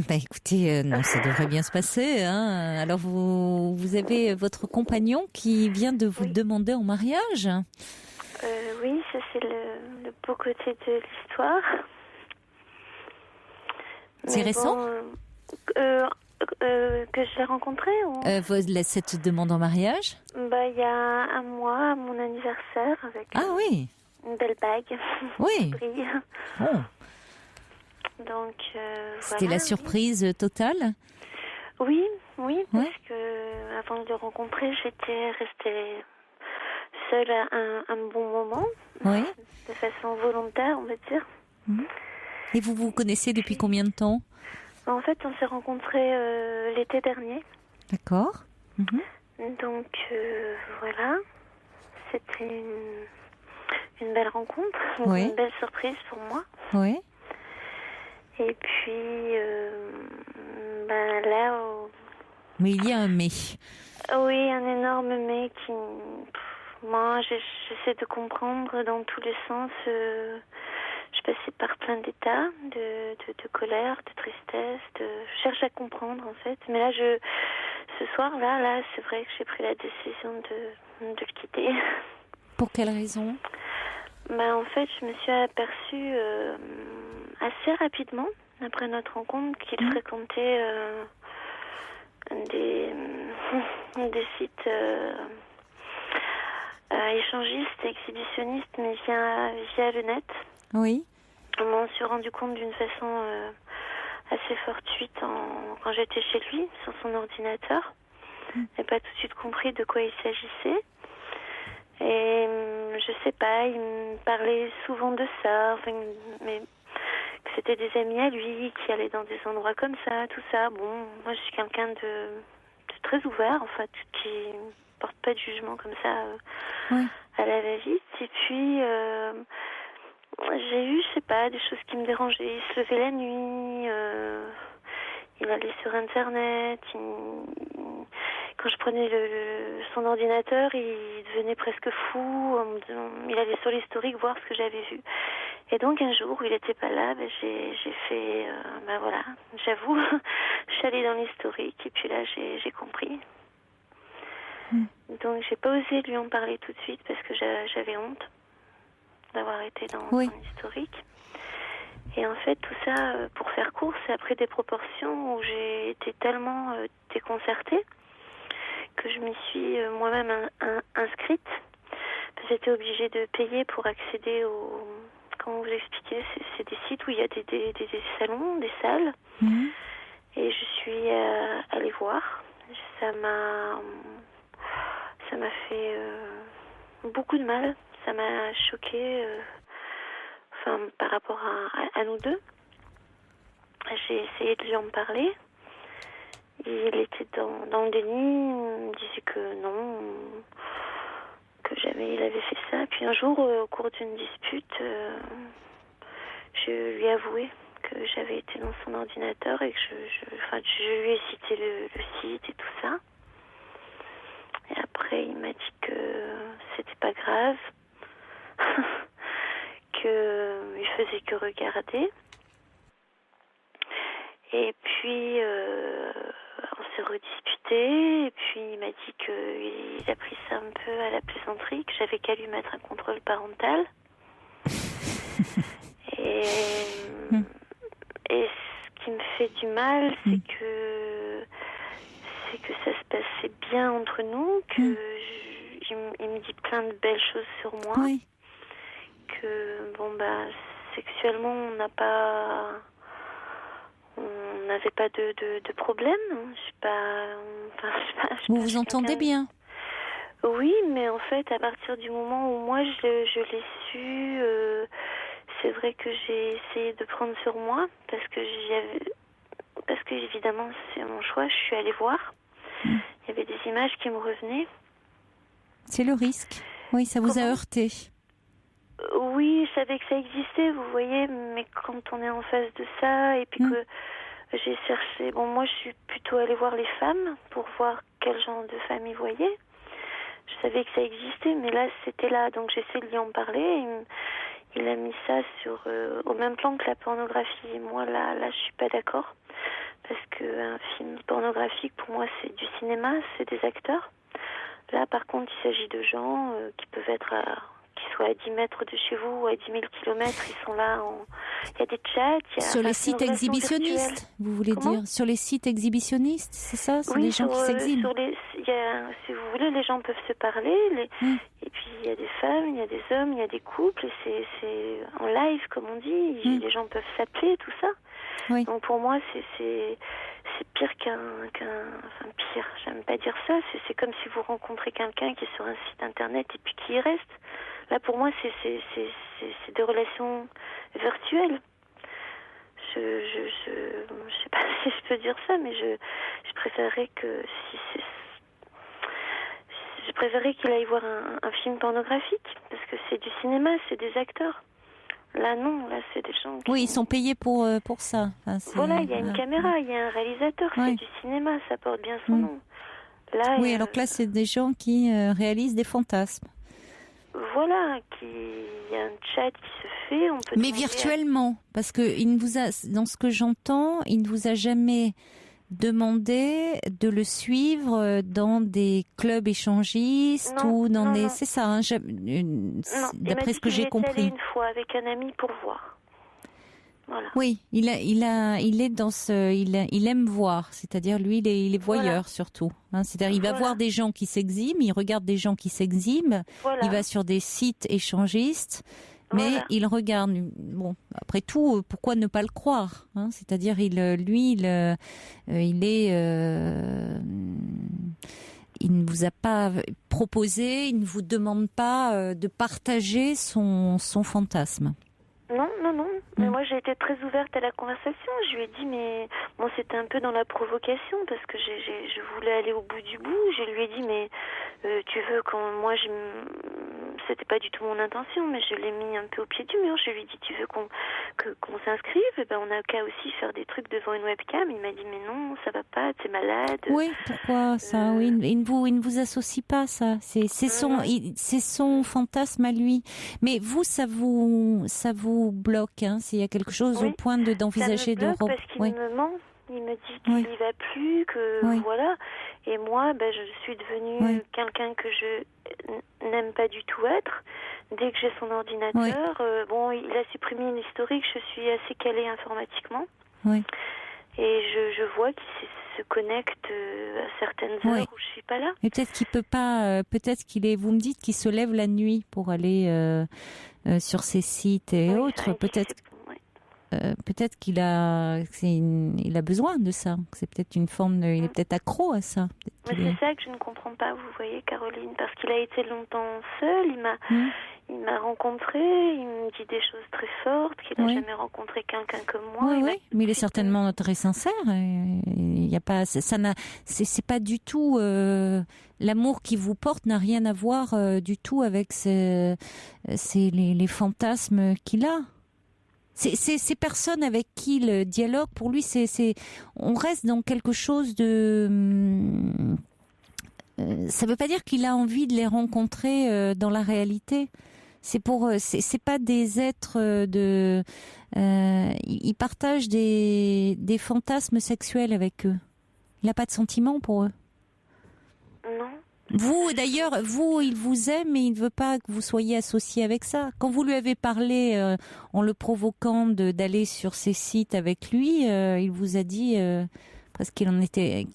Bah écoutez, non, ça devrait bien se passer. Hein. Alors vous avez votre compagnon qui vient de vous demander en mariage. Oui, ça c'est le beau côté de l'histoire. C'est récent que je l'ai rencontré ou... Cette demande en mariage Il y a un mois, à mon anniversaire, avec oui. une belle bague. Oui. Oh. Donc, c'était la surprise totale. Oui, parce que avant de le rencontrer, j'étais restée seule un bon moment, de façon volontaire, on va dire. Et vous vous connaissez depuis combien de temps? En fait, on s'est rencontrés l'été dernier. D'accord. Donc, voilà, c'était une belle rencontre, une belle surprise pour moi. Oui. Et puis, là... Mais il y a un mais. Oui, un énorme mais qui... Moi, j'essaie de comprendre dans tous les sens. Je passais par plein d'états, de colère, de tristesse. Je cherche à comprendre, en fait. Mais là, ce soir-là, c'est vrai que j'ai pris la décision de le quitter. Pour quelle raison? En fait, je me suis aperçue assez rapidement, après notre rencontre, qu'il fréquentait des sites échangistes, exhibitionnistes, mais via le net. Oui. On m'en suis rendu compte d'une façon assez fortuite quand j'étais chez lui, sur son ordinateur. J'ai pas tout de suite compris de quoi il s'agissait. Et je sais pas, il me parlait souvent de ça, mais que c'était des amis à lui qui allaient dans des endroits comme ça, tout ça. Bon, moi je suis quelqu'un de très ouvert, en fait, qui porte pas de jugement comme ça à la va-vite. Et puis j'ai eu, je sais pas, des choses qui me dérangeaient. Il se levait la nuit, il allait sur Internet. Quand je prenais son ordinateur, il devenait presque fou. Il allait sur l'historique voir ce que j'avais vu. Et donc un jour où il n'était pas là, j'ai fait, voilà, j'avoue, je suis allée dans l'historique et puis là j'ai compris. Donc j'ai pas osé lui en parler tout de suite parce que j'avais honte d'avoir été dans son historique. Et en fait tout ça, pour faire court, c'est après des proportions où j'ai été tellement déconcertée que je m'y suis moi-même inscrite. J'étais obligée de payer pour accéder au... Comment vous expliquer, c'est des sites où il y a des salons, des salles. Et je suis allée voir. Ça m'a fait beaucoup de mal. Ça m'a choquée par rapport à nous deux. J'ai essayé de lui en parler. Il était dans le déni. Il me disait que non, que jamais il avait fait ça. Puis un jour, au cours d'une dispute, je lui ai avoué que j'avais été dans son ordinateur et que je lui ai cité le site et tout ça. Et après, il m'a dit que c'était pas grave, qu'il faisait que regarder. Et puis, on s'est redisputé, et puis il m'a dit qu'il a pris ça un peu à la plaisanterie, que j'avais qu'à lui mettre un contrôle parental. Et ce qui me fait du mal, c'est que ça se passait bien entre nous, que il me dit plein de belles choses sur moi, que sexuellement on n'avait pas de problème. Vous vous entendez bien? Oui, mais en fait, à partir du moment où moi je l'ai su, c'est vrai que j'ai essayé de prendre sur moi parce que évidemment c'est mon choix. Je suis allée voir. Il y avait des images qui me revenaient. C'est le risque. Oui, ça vous a heurté. Oui, je savais que ça existait, vous voyez, mais quand on est en face de ça et puis que j'ai cherché... Bon, moi, je suis plutôt allée voir les femmes pour voir quel genre de femmes ils voyaient. Je savais que ça existait, mais là, c'était là. Donc, j'ai essayé de lui en parler. Il a mis ça au même plan que la pornographie. Et moi, là, je suis pas d'accord. Parce qu'un film pornographique, pour moi, c'est du cinéma, c'est des acteurs. Là, par contre, il s'agit de gens qui peuvent être... qui soient à 10 mètres de chez vous ou à 10 000 kilomètres, ils sont là. Il y a des chats. Sur les sites exhibitionnistes, virtuelle. Vous voulez dire? Sur les sites exhibitionnistes, c'est ça? C'est des gens qui s'exhibent. Si vous voulez, les gens peuvent se parler. Et puis, il y a des femmes, il y a des hommes, il y a des couples. Et c'est en live, comme on dit. Les gens peuvent s'appeler, tout ça. Oui. Donc, pour moi, c'est pire enfin, pire, j'aime pas dire ça. C'est comme si vous rencontrez quelqu'un qui est sur un site internet et puis qui y reste. Là, pour moi, c'est des relations virtuelles. Je sais pas si je peux dire ça, mais je préférerais que je préférerais qu'il aille voir un film pornographique, parce que c'est du cinéma, c'est des acteurs. Là, non, là, c'est des gens qui... Oui, ils sont payés pour ça. Enfin, voilà, il y a une caméra, il y a un réalisateur, c'est du cinéma, ça porte bien son nom. Là, oui, alors que là, c'est des gens qui réalisent des fantasmes. Voilà, il y a un chat qui se fait. On peut mais virtuellement, parce que dans ce que j'entends, il ne vous a jamais demandé de le suivre dans des clubs échangistes ou dans des... C'est ça, hein, d'après ce que j'ai compris. Il est allé une fois avec un ami pour voir. Voilà. Oui, il est dans il aime voir, c'est-à-dire lui, il est voyeur surtout. Hein, c'est-à-dire il va voir des gens qui s'exhibent, il regarde des gens qui s'exhibent, il va sur des sites échangistes Mais Voilà. il regarde. Bon, après tout, pourquoi ne pas le croire, hein? C'est-à-dire, il ne vous a pas proposé, il ne vous demande pas de partager son fantasme. Non. Mais moi, j'ai été très ouverte à la conversation. Je lui ai dit, mais bon, c'était un peu dans la provocation parce que je voulais aller au bout du bout. Je lui ai dit, mais tu veux quand moi, c'était pas du tout mon intention, mais je l'ai mis un peu au pied du mur. Je lui ai dit, tu veux qu'on s'inscrive? Ben, on a qu'à aussi faire des trucs devant une webcam. Il m'a dit, mais non, ça va pas, t'es malade. Oui, pourquoi ça? Oui, il ne vous associe pas, ça. C'est son fantasme à lui. Mais vous, ça vous bloque, hein, s'il y a quelque chose au point d'envisager de parce qu'il me ment. Il me dit qu'il n'y va plus, que voilà. Et moi, ben, je suis devenue quelqu'un que je n'aime pas du tout être. Dès que j'ai son ordinateur, bon, il a supprimé une historique. Je suis assez calée informatiquement. Oui. Et je vois qu'il se connecte à certaines heures où je suis pas là. Mais peut-être qu'il peut pas. Peut-être vous me dites qu'il se lève la nuit pour aller sur ces sites et autres. Peut-être qu'il a besoin de ça. C'est peut-être une forme il est peut-être accro à ça. Mais c'est ça que je ne comprends pas, vous voyez, Caroline, parce qu'il a été longtemps seul. Il m'a rencontré, il me dit des choses très fortes, qu'il n'a jamais rencontré quelqu'un comme moi. Oui, mais il est certainement très sincère. Il y a pas, c'est pas du tout l'amour qu'il vous porte n'a rien à voir du tout avec les fantasmes qu'il a. Ces personnes avec qui il dialogue, pour lui, on reste dans quelque chose de. Ça ne veut pas dire qu'il a envie de les rencontrer dans la réalité. C'est pas des êtres il partage des fantasmes sexuels avec eux. Il n'a pas de sentiments pour eux. Non. Vous, d'ailleurs, il vous aime, mais il ne veut pas que vous soyez associé avec ça. Quand vous lui avez parlé, en le provoquant d'aller sur ces sites avec lui, il vous a dit presque qu'il en était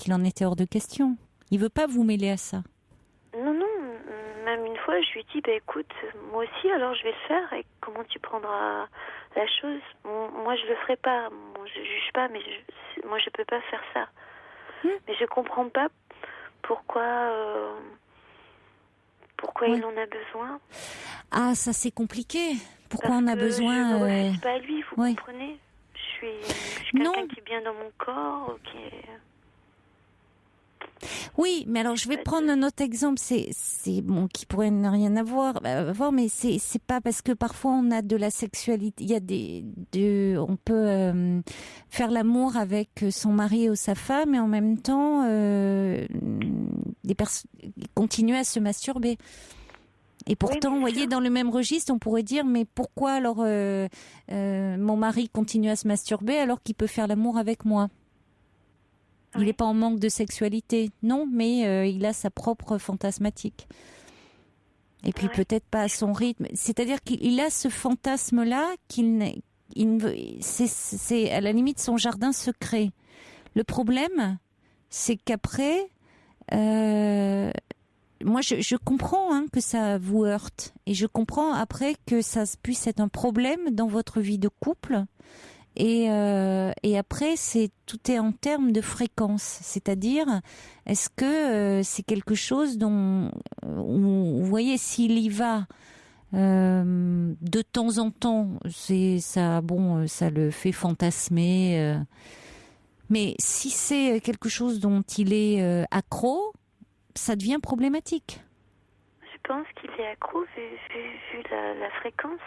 hors de question. Il ne veut pas vous mêler à ça. Non. Même une fois, je lui ai dit, écoute, moi aussi, alors je vais le faire. Et comment tu prendras la chose? Moi, je le ferai pas. Bon, je juge pas, mais moi, je peux pas faire ça. Mais je comprends pas pourquoi il en a besoin. Ah, ça c'est compliqué. Pourquoi on a besoin? Je ne me refuse pas à lui, vous comprenez? Je suis quelqu'un qui est bien dans mon corps, Oui, mais alors je vais prendre un autre exemple. C'est bon, qui pourrait ne rien avoir, mais c'est pas parce que parfois on a de la sexualité. Il y a on peut faire l'amour avec son mari ou sa femme et en même temps continuer à se masturber. Et pourtant, vous voyez, dans le même registre, on pourrait dire, mais pourquoi alors mon mari continue à se masturber alors qu'il peut faire l'amour avec moi? Il n'est pas en manque de sexualité, non, mais il a sa propre fantasmatique. Et puis peut-être pas à son rythme. C'est-à-dire qu'il a ce fantasme-là c'est à la limite son jardin secret. Le problème, c'est qu'après, moi je comprends que ça vous heurte. Et je comprends après que ça puisse être un problème dans votre vie de couple. Et après, tout est en termes de fréquence, c'est-à-dire, est-ce que c'est quelque chose dont, vous voyez, s'il y va de temps en temps, ça le fait fantasmer. Mais si c'est quelque chose dont il est accro, ça devient problématique. Je pense qu'il est accro vu la fréquence.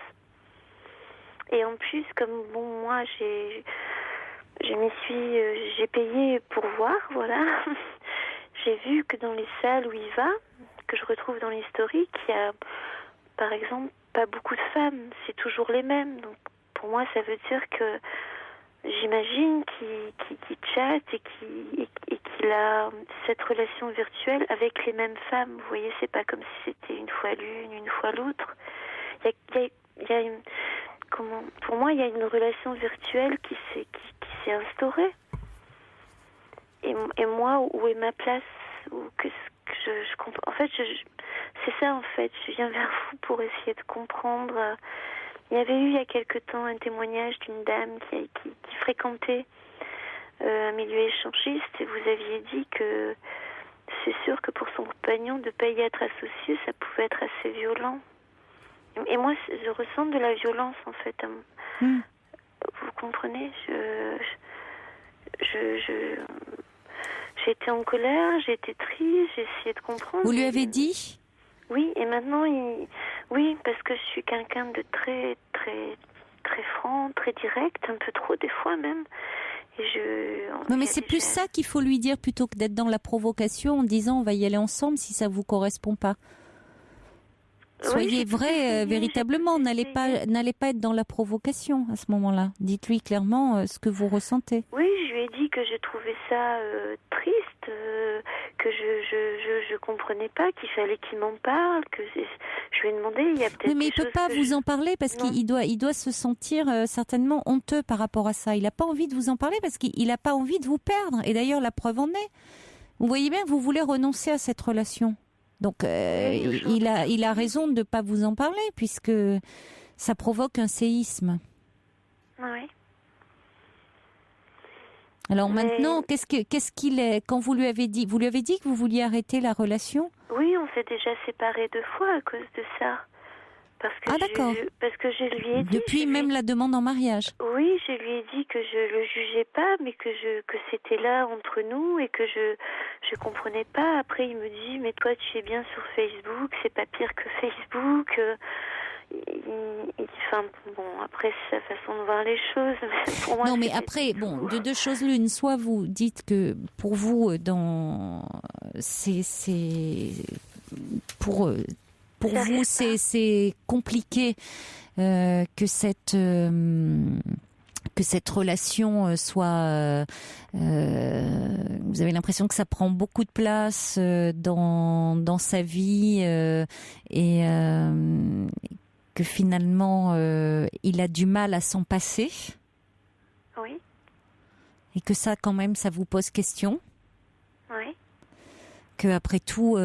Et en plus, comme moi, j'ai payé pour voir, voilà. J'ai vu que dans les salles où il va, que je retrouve dans l'historique, il y a, par exemple, pas beaucoup de femmes. C'est toujours les mêmes. Donc, pour moi, ça veut dire que j'imagine qu'il chatte et qu'il a cette relation virtuelle avec les mêmes femmes. Vous voyez, c'est pas comme si c'était une fois l'une, une fois l'autre. Il y a une... Pour moi, il y a une relation virtuelle qui s'est instaurée. Et moi, où est ma place? Je comprends. En fait, c'est ça, en fait. Je viens vers vous pour essayer de comprendre Il y avait eu il y a quelque temps un témoignage d'une dame qui fréquentait un milieu échangiste, et vous aviez dit que c'est sûr que pour son compagnon, de ne pas y être associé, ça pouvait être assez violent. Et moi, je ressens de la violence, en fait. Vous comprenez, j'ai été en colère, j'ai été triste, j'ai essayé de comprendre. Vous lui avez dit ? Oui, et maintenant, oui, parce que je suis quelqu'un de très, très, très franc, très direct, un peu trop des fois même. Non, mais c'est plus ça qu'il faut lui dire plutôt que d'être dans la provocation en disant on va y aller ensemble si ça vous correspond pas. Soyez vrai véritablement, n'allez pas être dans la provocation à ce moment-là. Dites-lui clairement ce que vous ressentez. Oui, je lui ai dit que je trouvais ça triste, que je comprenais pas, qu'il fallait qu'il m'en parle, que je lui ai demandé, il y a peut-être. Oui, mais il peut pas vous en parler parce qu'il doit se sentir certainement honteux par rapport à ça. Il n'a pas envie de vous en parler parce qu'il n'a pas envie de vous perdre. Et d'ailleurs, la preuve en est. Vous voyez bien que vous voulez renoncer à cette relation. Donc, il a raison de ne pas vous en parler puisque ça provoque un séisme. Oui. Alors maintenant, qu'est-ce qu'il est quand vous lui avez dit que vous vouliez arrêter la relation? Oui, on s'est déjà séparés 2 fois à cause de ça. D'accord. Parce que je lui ai dit. Depuis même la demande en mariage. Oui, je lui ai dit que je le jugeais pas, mais que c'était là entre nous et que je comprenais pas. Après, il me dit, mais toi, tu es bien sur Facebook, c'est pas pire que Facebook. Enfin, bon, après, c'est sa façon de voir les choses. Mais pour moi, non, mais après, bon, de deux choses l'une. Soit vous dites que pour vous, pour vous, c'est compliqué que cette relation soit. Vous avez l'impression que ça prend beaucoup de place dans sa vie et que finalement il a du mal à s'en passer. Oui. Et que ça, quand même, ça vous pose question. Oui. Que après tout,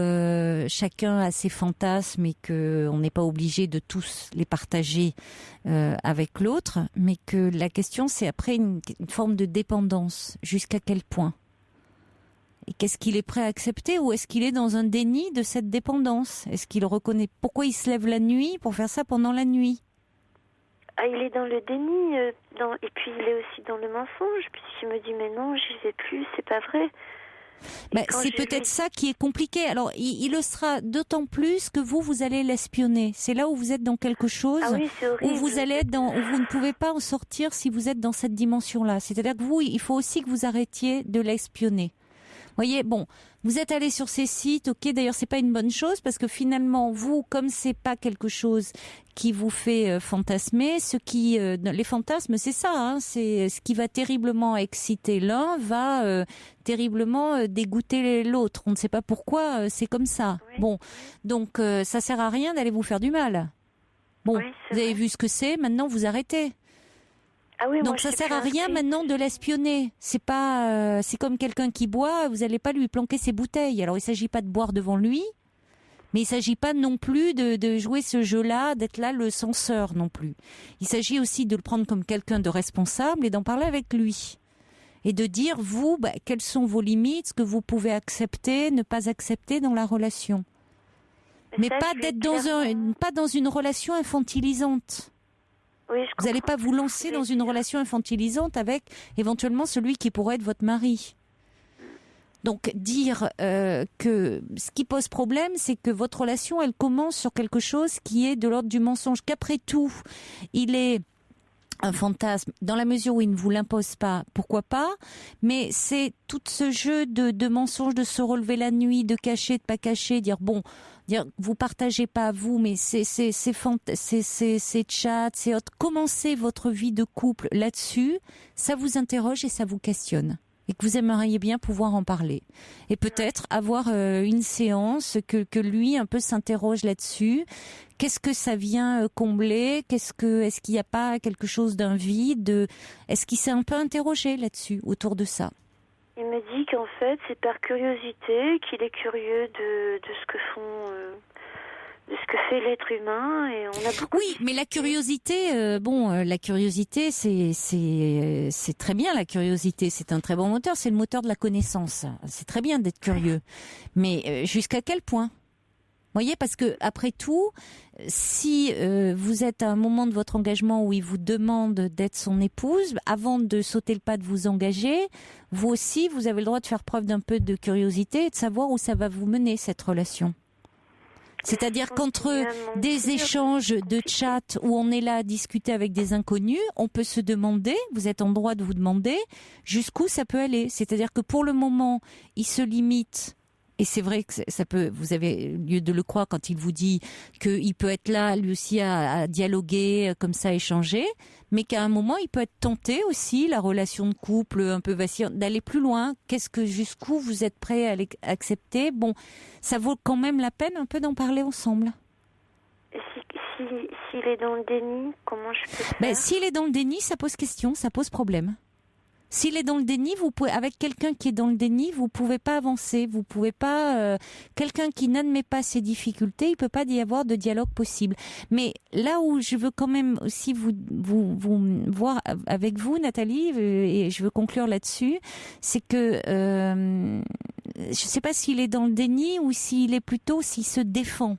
chacun a ses fantasmes et que on n'est pas obligé de tous les partager avec l'autre, mais que la question c'est après une forme de dépendance. Jusqu'à quel point? Et qu'est-ce qu'il est prêt à accepter, ou est-ce qu'il est dans un déni de cette dépendance? Est-ce qu'il reconnaît pourquoi il se lève la nuit pour faire ça pendant la nuit? Ah, il est dans le déni, et puis il est aussi dans le mensonge, puisqu'il me dit mais non, j'y vais plus, c'est pas vrai. C'est peut-être ça qui est compliqué. Alors, il le sera d'autant plus que vous allez l'espionner. C'est là où vous êtes dans quelque chose où vous allez être où vous ne pouvez pas en sortir si vous êtes dans cette dimension-là. C'est-à-dire que vous, il faut aussi que vous arrêtiez de l'espionner. Vous voyez, bon, vous êtes allé sur ces sites, ok, d'ailleurs c'est pas une bonne chose parce que finalement vous, comme c'est pas quelque chose qui vous fait fantasmer, les fantasmes c'est ça, hein, c'est ce qui va terriblement exciter l'un va terriblement dégoûter l'autre. On ne sait pas pourquoi c'est comme ça. Oui. Bon, donc ça sert à rien d'aller vous faire du mal. Bon, oui, vous avez vu ce que c'est, maintenant vous arrêtez. Ah oui, donc ça sert à rien maintenant de l'espionner. C'est pas, c'est comme quelqu'un qui boit, vous n'allez pas lui planquer ses bouteilles. Alors il s'agit pas de boire devant lui, mais il s'agit pas non plus de jouer ce jeu-là, d'être là le censeur non plus. Il s'agit aussi de le prendre comme quelqu'un de responsable et d'en parler avec lui. Et de dire, vous, quelles sont vos limites, ce que vous pouvez accepter, ne pas accepter dans la relation. Mais ça, pas d'être pas dans une relation infantilisante. Oui, vous n'allez pas vous lancer dans une relation infantilisante avec éventuellement celui qui pourrait être votre mari. Donc dire que ce qui pose problème, c'est que votre relation, elle commence sur quelque chose qui est de l'ordre du mensonge, qu'après tout, il est un fantasme, dans la mesure où il ne vous l'impose pas, pourquoi pas, mais c'est tout ce jeu de mensonges, de se relever la nuit, de cacher, de pas cacher, dire vous partagez pas vous, mais c'est chats, c'est autre. Commencez votre vie de couple là-dessus, ça vous interroge et ça vous questionne. Et que vous aimeriez bien pouvoir en parler. Et peut-être avoir une séance que lui un peu s'interroge là-dessus. Qu'est-ce que ça vient combler? Est-ce qu'il n'y a pas quelque chose d'un vide? Est-ce qu'il s'est un peu interrogé là-dessus, autour de ça? Il me dit qu'en fait, c'est par curiosité qu'il est curieux de ce que fait l'être humain et on a beaucoup. Oui, mais la curiosité, la curiosité, c'est très bien. La curiosité, c'est un très bon moteur. C'est le moteur de la connaissance. C'est très bien d'être curieux, mais jusqu'à quel point? Voyez, parce que après tout, si vous êtes à un moment de votre engagement où il vous demande d'être son épouse, avant de sauter le pas de vous engager, vous aussi, vous avez le droit de faire preuve d'un peu de curiosité et de savoir où ça va vous mener cette relation. C'est-à-dire qu'entre des échanges de chat où on est là à discuter avec des inconnus, on peut se demander, vous êtes en droit de vous demander, jusqu'où ça peut aller. C'est-à-dire que pour le moment, il se limite. Et c'est vrai que ça peut, vous avez lieu de le croire quand il vous dit qu'il peut être là, lui aussi, à dialoguer, comme ça, échanger, mais qu'à un moment, il peut être tenté aussi, la relation de couple un peu vacillante, d'aller plus loin. Jusqu'où vous êtes prêt à accepter? Bon, ça vaut quand même la peine un peu d'en parler ensemble. S'il est dans le déni, comment je peux faire? S'il est dans le déni, ça pose question, ça pose problème. S'il est dans le déni, vous pouvez, avec quelqu'un qui est dans le déni, vous pouvez pas avancer, vous pouvez pas. Quelqu'un qui n'admet pas ses difficultés, il peut pas y avoir de dialogue possible. Mais là où je veux quand même aussi vous voir avec vous, Nathalie, et je veux conclure là-dessus, c'est que je sais pas s'il est dans le déni ou s'il se défend,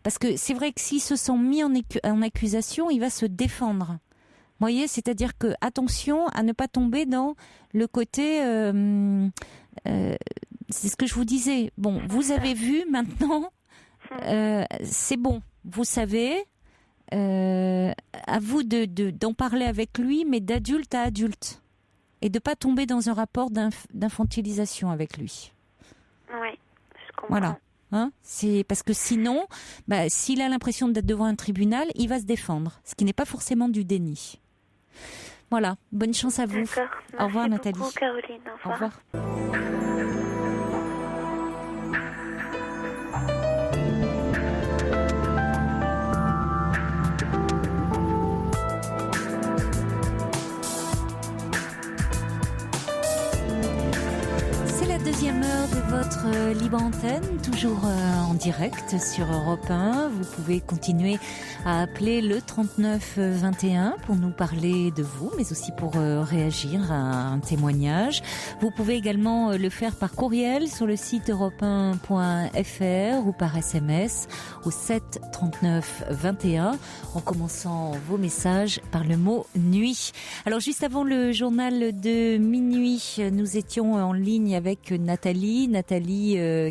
parce que c'est vrai que s'il se sent mis en accusation, il va se défendre. Vous voyez, c'est-à-dire que attention à ne pas tomber dans le côté, c'est ce que je vous disais. Bon, vous avez vu maintenant, c'est bon, vous savez, à vous d'en parler avec lui, mais d'adulte à adulte, et de pas tomber dans un rapport d'infantilisation avec lui. Oui, je comprends. Voilà. Hein, c'est parce que sinon, s'il a l'impression d'être devant un tribunal, il va se défendre, ce qui n'est pas forcément du déni. Voilà, bonne chance à vous. D'accord. Au revoir, Merci Nathalie. beaucoup, Caroline. Au revoir. Au revoir. Deuxième heure de votre libre antenne, toujours en direct sur Europe 1. Vous pouvez continuer à appeler le 39 21 pour nous parler de vous, mais aussi pour réagir à un témoignage. Vous pouvez également le faire par courriel sur le site europe1.fr ou par SMS au 7 39 21 en commençant vos messages par le mot nuit. Alors juste avant le journal de minuit, nous étions en ligne avec Nathalie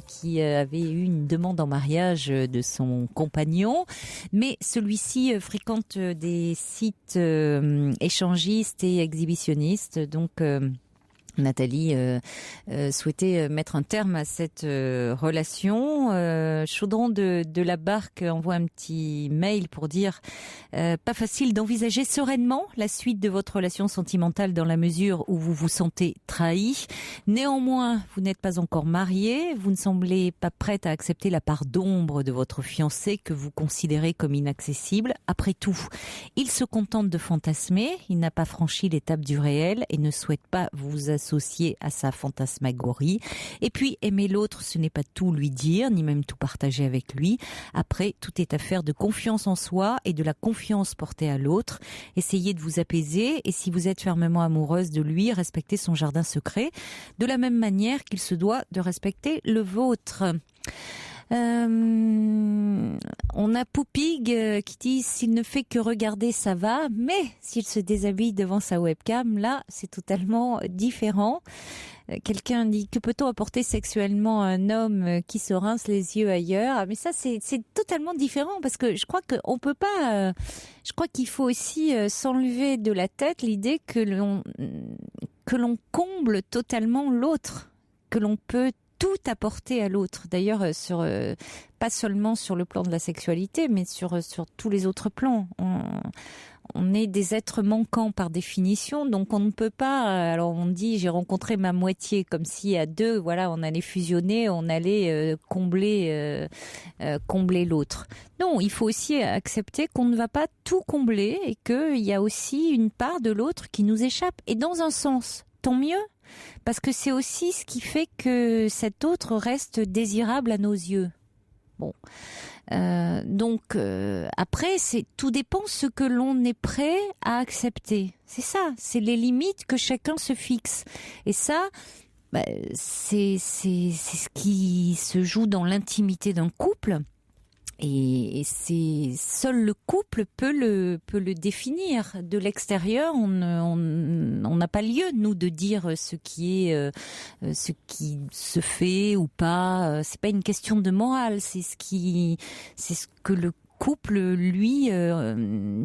qui avait eu une demande en mariage de son compagnon, mais celui-ci fréquente des sites échangistes et exhibitionnistes, donc Nathalie souhaitait mettre un terme à cette relation. Chaudron de la Barque envoie un petit mail pour dire pas facile d'envisager sereinement la suite de votre relation sentimentale dans la mesure où vous vous sentez trahi. Néanmoins, vous n'êtes pas encore marié, vous ne semblez pas prête à accepter la part d'ombre de votre fiancé que vous considérez comme inaccessible. Après tout, il se contente de fantasmer, il n'a pas franchi l'étape du réel et ne souhaite pas vous associé à sa fantasmagorie. Et puis, aimer l'autre, ce n'est pas tout lui dire, ni même tout partager avec lui. Après, tout est affaire de confiance en soi et de la confiance portée à l'autre. Essayez de vous apaiser et si vous êtes fermement amoureuse de lui, respectez son jardin secret, de la même manière qu'il se doit de respecter le vôtre. On a Poupig qui dit s'il ne fait que regarder ça va, mais s'il se déshabille devant sa webcam, là c'est totalement différent. Quelqu'un dit que peut-on apporter sexuellement à un homme qui se rince les yeux ailleurs? Mais ça c'est totalement différent parce que je crois qu'on peut pas. Je crois qu'il faut aussi s'enlever de la tête l'idée que l'on comble totalement l'autre, que l'on peut tout apporter à l'autre. D'ailleurs, pas seulement sur le plan de la sexualité, mais sur tous les autres plans. On est des êtres manquants par définition, donc on ne peut pas. Alors on dit j'ai rencontré ma moitié, comme si à deux, voilà, on allait fusionner, on allait combler l'autre. Non, il faut aussi accepter qu'on ne va pas tout combler et qu'il y a aussi une part de l'autre qui nous échappe. Et dans un sens, tant mieux. Parce que c'est aussi ce qui fait que cet autre reste désirable à nos yeux. Bon, donc après, tout dépend ce que l'on est prêt à accepter. C'est ça, c'est les limites que chacun se fixe. Et ça, c'est ce qui se joue dans l'intimité d'un couple. Et c'est seul le couple peut le définir. De l'extérieur, on n'a pas lieu nous de dire ce qui se fait ou pas. C'est pas une question de morale. C'est ce que le couple lui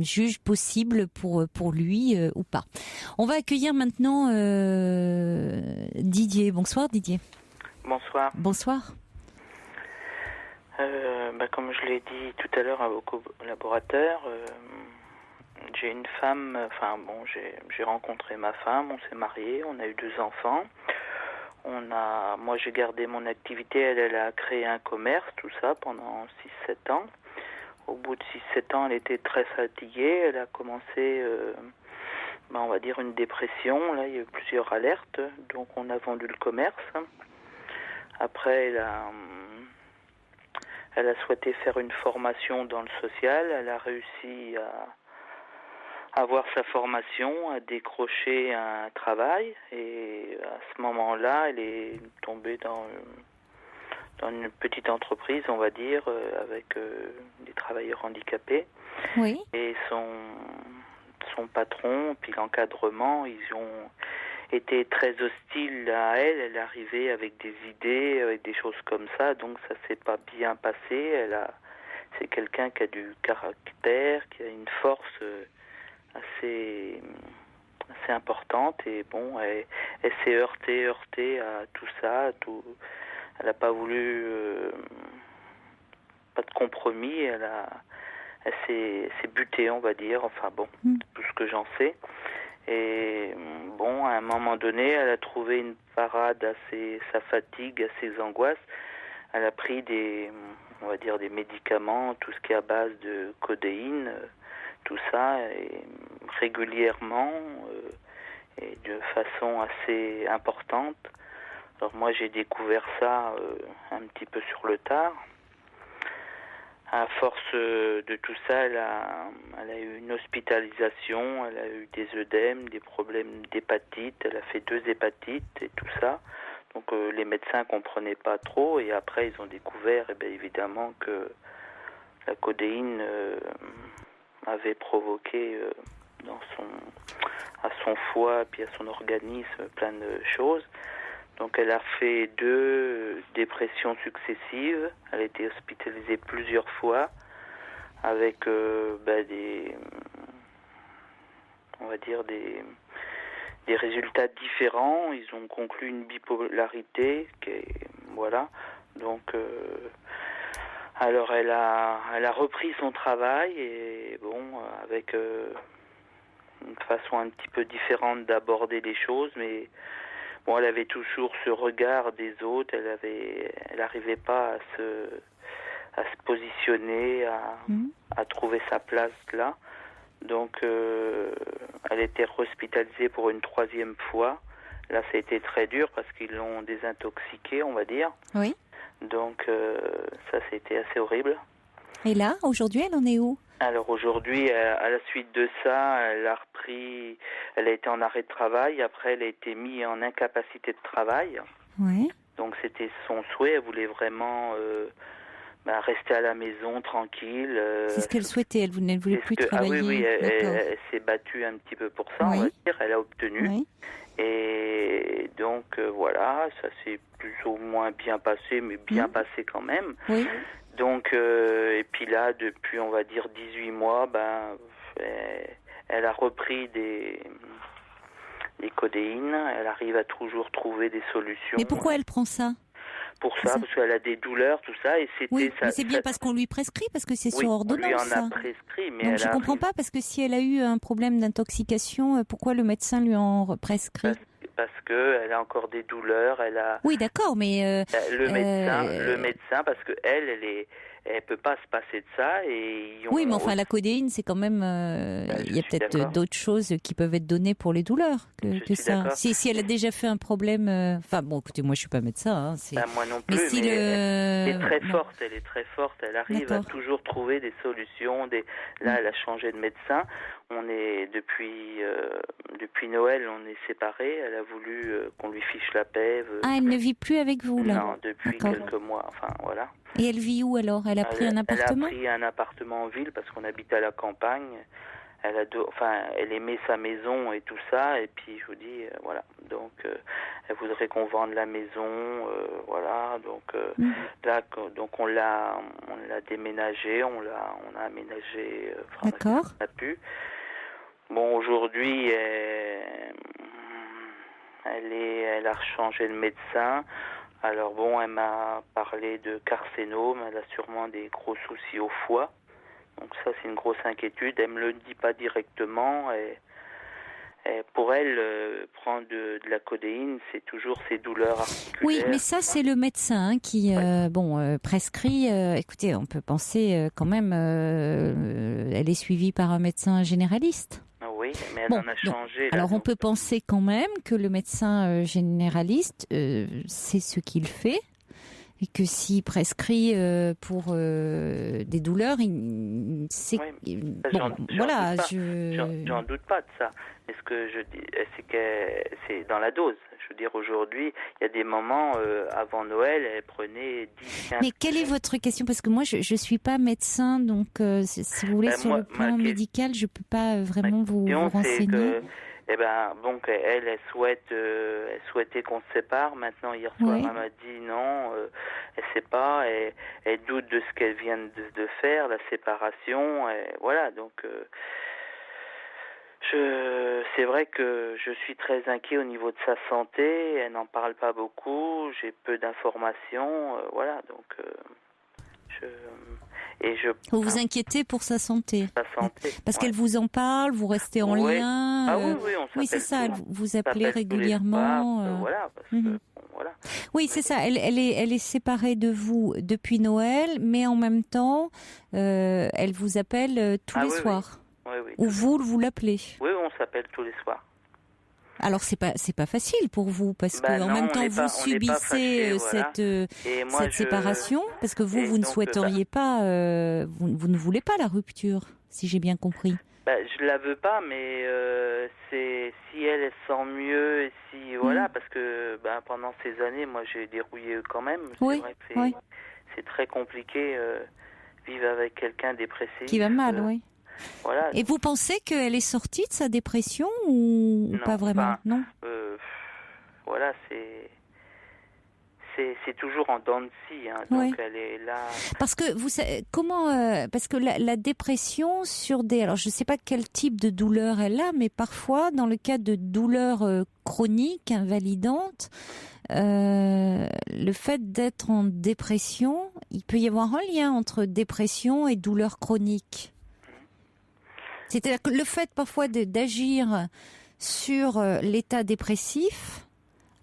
juge possible pour lui ou pas. On va accueillir maintenant Didier. Bonsoir Didier. Bonsoir. Bonsoir. Comme je l'ai dit tout à l'heure à vos collaborateurs, j'ai une femme, j'ai rencontré ma femme, on s'est mariés, on a eu 2 enfants. Moi j'ai gardé mon activité, elle a créé un commerce, tout ça, pendant 6-7 ans. Au bout de 6-7 ans, elle était très fatiguée, elle a commencé, on va dire une dépression, là il y a eu plusieurs alertes, donc on a vendu le commerce. Après, elle a souhaité faire une formation dans le social. Elle a réussi à avoir sa formation, à décrocher un travail. Et à ce moment-là, elle est tombée dans une petite entreprise, on va dire, avec des travailleurs handicapés. Oui. Et son patron, puis l'encadrement, ils ont était très hostile à elle. Elle arrivait avec des idées, avec des choses comme ça, donc ça s'est pas bien passé. C'est quelqu'un qui a du caractère, qui a une force assez importante, et bon, elle s'est heurtée à tout ça. Elle n'a pas voulu pas de compromis. Elle s'est butée, on va dire. Enfin bon, tout ce que j'en sais. Et bon, à un moment donné, elle a trouvé une parade à sa fatigue, à ses angoisses. Elle a pris des médicaments, tout ce qui est à base de codéine, tout ça, et régulièrement et de façon assez importante. Alors moi, j'ai découvert ça un petit peu sur le tard. À force de tout ça, elle a eu une hospitalisation, elle a eu des œdèmes, des problèmes d'hépatite, elle a fait 2 hépatites et tout ça. Donc les médecins comprenaient pas trop, et après ils ont découvert évidemment que la codéine avait provoqué à son foie puis à son organisme plein de choses. Donc elle a fait 2 dépressions successives. Elle a été hospitalisée plusieurs fois avec des résultats différents. Ils ont conclu une bipolarité, voilà. Donc alors elle a repris son travail, et bon, avec une façon un petit peu différente d'aborder les choses, mais bon, elle avait toujours ce regard des autres. Elle n'arrivait pas à se positionner, à trouver sa place là. Donc, elle était hospitalisée pour une 3e fois. Là, ça a été très dur parce qu'ils l'ont désintoxiquée, on va dire. Oui. Donc, ça, c'était assez horrible. Et là, aujourd'hui, elle en est où ? Alors aujourd'hui, à la suite de ça, elle a été en arrêt de travail. Après, elle a été mise en incapacité de travail. Oui. Donc c'était son souhait. Elle voulait vraiment rester à la maison, tranquille. C'est ce qu'elle souhaitait. Elle ne voulait plus travailler. Ah oui, elle s'est battue un petit peu pour ça, on va dire. Elle a obtenu. Oui. Et donc voilà, ça s'est plus ou moins bien passé, mais bien passé quand même. Oui. Donc, et puis là, depuis, on va dire, 18 mois, elle a repris des codéines. Elle arrive à toujours trouver des solutions. Mais pourquoi elle prend ça ? Pour ça, parce qu'elle a des douleurs, tout ça, et c'était... Oui, mais c'est bien parce qu'on lui prescrit, parce que c'est sur ordonnance. Oui, on lui en a prescrit, mais donc je comprends pas, parce que si elle a eu un problème d'intoxication, pourquoi le médecin lui en prescrit ? Parce qu'elle a encore des douleurs, elle a... Oui, d'accord, mais... Le médecin, parce que elle elle peut pas se passer de ça. Et oui, mais enfin, la codéine, c'est quand même... il y a peut-être d'autres choses qui peuvent être données pour les douleurs que ça. Si elle a déjà fait un problème... Enfin, bon, écoutez, moi, je suis pas médecin. Moi non plus, mais elle est très forte. Elle est très forte. Elle arrive à toujours trouver des solutions. Là, elle a changé de médecin. On est depuis Noël, on est séparés. Elle a voulu qu'on lui fiche la paix. Elle ne vit plus avec vous, là? Non, depuis quelques mois. Enfin, voilà. Et elle vit où, alors? Elle a pris un appartement? Elle a pris un appartement en ville parce qu'on habite à la campagne. Elle aimait sa maison et tout ça. Et puis, je vous dis, voilà. Donc, elle voudrait qu'on vende la maison. Voilà. Donc, là, on l'a déménagé. On a aménagé. D'accord. On a pu. Bon, aujourd'hui, elle a changé de médecin. Alors bon, elle m'a parlé de carcinome, elle a sûrement des gros soucis au foie. Donc ça, c'est une grosse inquiétude. Elle me le dit pas directement. Et pour elle, prendre de la codéine, c'est toujours ces douleurs articulaires. Oui, mais ça, c'est le médecin qui prescrit. Écoutez, on peut penser quand même, elle est suivie par un médecin généraliste. Oui, mais elle en a changé. Alors, on peut penser quand même que le médecin généraliste sait ce qu'il fait et que s'il prescrit pour des douleurs, il sait... Oui, j'en doute pas de ça. Mais ce que je dis, c'est que c'est dans la dose. Je veux dire, aujourd'hui, il y a des moments, avant Noël, elle prenait 10, 15... Mais quelle est votre question? Parce que moi, je ne suis pas médecin, donc si vous voulez, sur le plan médical, je ne peux pas vraiment vous renseigner. Donc elle souhaitait qu'on se sépare. Maintenant, hier soir, elle m'a dit non, elle sait pas, elle doute de ce qu'elle vient de faire, la séparation, et voilà, donc... c'est vrai que je suis très inquiet au niveau de sa santé. Elle n'en parle pas beaucoup. J'ai peu d'informations. Voilà, donc vous vous inquiétez pour sa santé. Sa santé. Parce qu'elle vous en parle. Vous restez en lien. Ah oui, on s'appelle. Oui, c'est ça. Vous appelez régulièrement. Voilà. Parce que, voilà. Oui, c'est ça. Elle est séparée de vous depuis Noël, mais en même temps, elle vous appelle tous les soirs. Oui. Ou vous l'appelez? Oui, on s'appelle tous les soirs. Alors c'est pas facile pour vous parce que en même temps vous subissez cette séparation parce que vous ne souhaiteriez pas, vous ne voulez pas la rupture, si j'ai bien compris. Je la veux pas, mais c'est si elle sent mieux et si voilà, parce que pendant ces années, moi j'ai dérouillé quand même. Oui. C'est vrai que c'est très compliqué vivre avec quelqu'un dépressif. Qui va mal, oui. Voilà. Et vous pensez qu'elle est sortie de sa dépression ou pas vraiment? Non. Voilà, c'est toujours en dents de scie, hein, donc elle est là. Parce que vous savez, parce que la dépression sur alors je ne sais pas quel type de douleur elle a, mais parfois dans le cas de douleurs chroniques, invalidantes, le fait d'être en dépression, il peut y avoir un lien entre dépression et douleur chronique. C'est-à-dire que le fait parfois d'agir sur l'état dépressif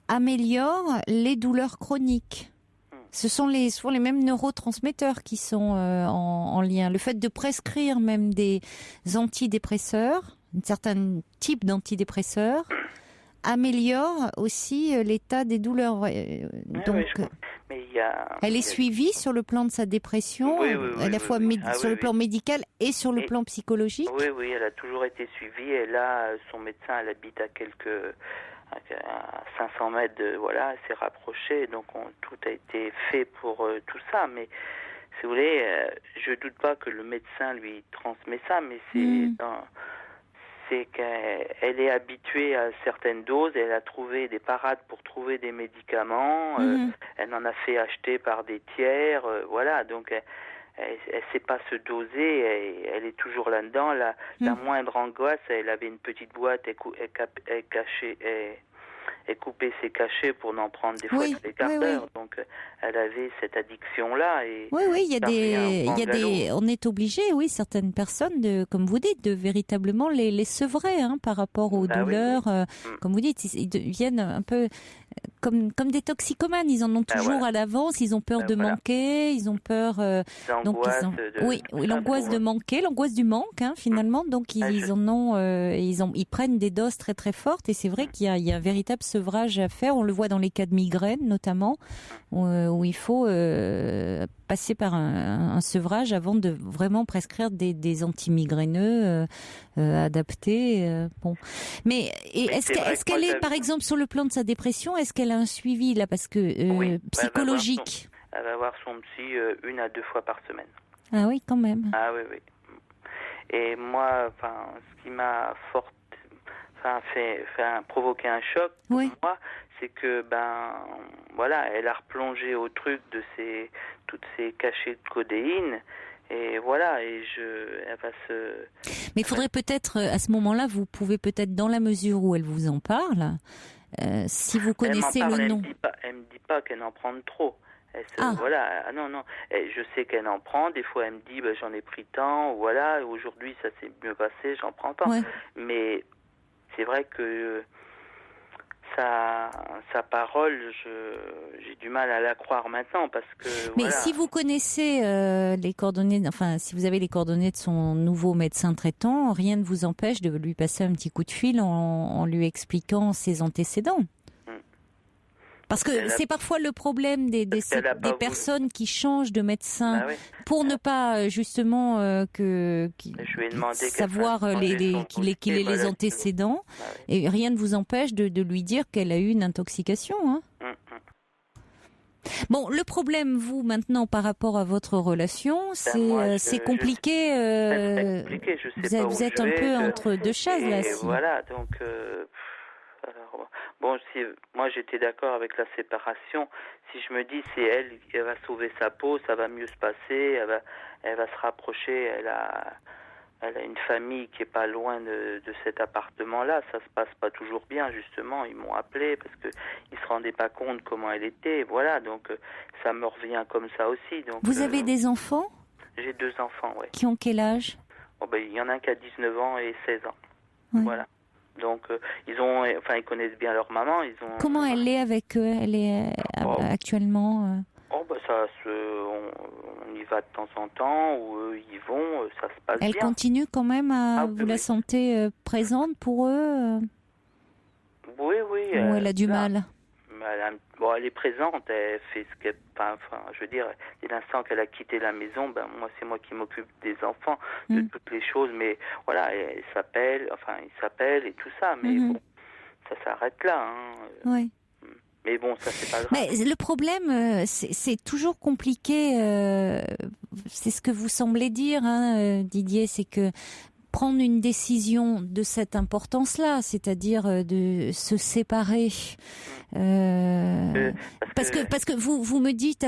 améliore les douleurs chroniques. Ce sont les mêmes neurotransmetteurs qui sont en lien. Le fait de prescrire même des antidépresseurs, un certain type d'antidépresseurs, améliore aussi l'état des douleurs. Donc, elle est suivie sur le plan de sa dépression, à la fois sur le plan médical et sur le plan psychologique. Oui, elle a toujours été suivie. Et là, son médecin, elle habite à 500 mètres elle s'est rapprochée. Donc tout a été fait pour tout ça. Mais si vous voulez, je doute pas que le médecin lui transmet ça, mais c'est qu'elle est habituée à certaines doses, elle a trouvé des parades pour trouver des médicaments, elle en a fait acheter par des tiers, voilà, donc elle sait pas se doser, elle est toujours là-dedans, la moindre angoisse, elle avait une petite boîte, elle coupait ses cachets pour n'en prendre des fois tous les quarts d'heure, donc elle avait cette addiction-là. On est obligé, certaines personnes, comme vous dites, de véritablement les sevrer par rapport aux douleurs. Comme vous dites, ils deviennent un peu comme des toxicomanes, ils en ont toujours à l'avance, ils ont peur de manquer, ils ont peur l'angoisse de manquer, l'angoisse du manque finalement, donc ils prennent des doses très très fortes et c'est vrai qu'il y a un véritable sevrage à faire, on le voit dans les cas de migraine notamment où il faut passer par un sevrage avant de vraiment prescrire des antimigraineux adaptés. Mais est-ce qu'elle est, par exemple, sur le plan de sa dépression, est-ce qu'elle a un suivi là, parce que psychologique? Elle va voir son psy 1 à 2 fois par semaine. Ah oui, quand même. Ah oui. Et moi, ce qui m'a provoqué un choc pour moi, c'est que elle a replongé au truc de toutes ces cachets de codéine. Et voilà, elle va se... Mais il faudrait peut-être, à ce moment-là, vous pouvez peut-être, dans la mesure où elle vous en parle, si vous connaissez le nom... Elle me dit pas qu'elle en prend trop. Voilà, non. Je sais qu'elle en prend. Des fois, elle me dit, j'en ai pris tant. Voilà, aujourd'hui, ça s'est mieux passé, j'en prends tant. Ouais. Mais c'est vrai que sa parole, j'ai du mal à la croire maintenant parce que. Mais si vous connaissez les coordonnées, si vous avez les coordonnées de son nouveau médecin traitant, rien ne vous empêche de lui passer un petit coup de fil en lui expliquant ses antécédents. Parce que c'est parfois le problème des personnes qui changent de médecin pour ne pas justement savoir qu'il ait les antécédents. Et rien ne vous empêche de lui dire qu'elle a eu une intoxication. Bon, le problème, vous, maintenant, par rapport à votre relation, c'est compliqué. Vous êtes un peu entre deux chaises, là. Voilà, donc... moi j'étais d'accord avec la séparation. Si je me dis c'est elle va sauver sa peau, ça va mieux se passer, elle va se rapprocher, elle a une famille qui est pas loin de cet appartement-là. Ça se passe pas toujours bien, justement. Ils m'ont appelé parce que ils se rendaient pas compte comment elle était. Voilà, donc ça me revient comme ça aussi. Donc, vous avez des enfants? J'ai 2 enfants, oui. Qui ont quel âge? Il y en a un qui a 19 ans et 16 ans. Oui. Voilà. Donc ils connaissent bien leur maman. Comment elle est avec eux? Elle est actuellement. On y va de temps en temps, ou eux y vont, ça se passe bien. Elle continue quand même à vous la sentez présente pour eux? Oui. Ou elle a du mal? Elle est présente, elle fait ce qu'elle... je veux dire, dès l'instant qu'elle a quitté la maison, c'est moi qui m'occupe des enfants, de toutes les choses, mais voilà, ils s'appellent et tout ça, mais bon, ça s'arrête là. Oui. Mais bon, ça c'est pas grave. Mais le problème, c'est toujours compliqué, c'est ce que vous semblez dire, Didier, c'est que prendre une décision de cette importance-là, c'est-à-dire de se séparer, parce que vous me dites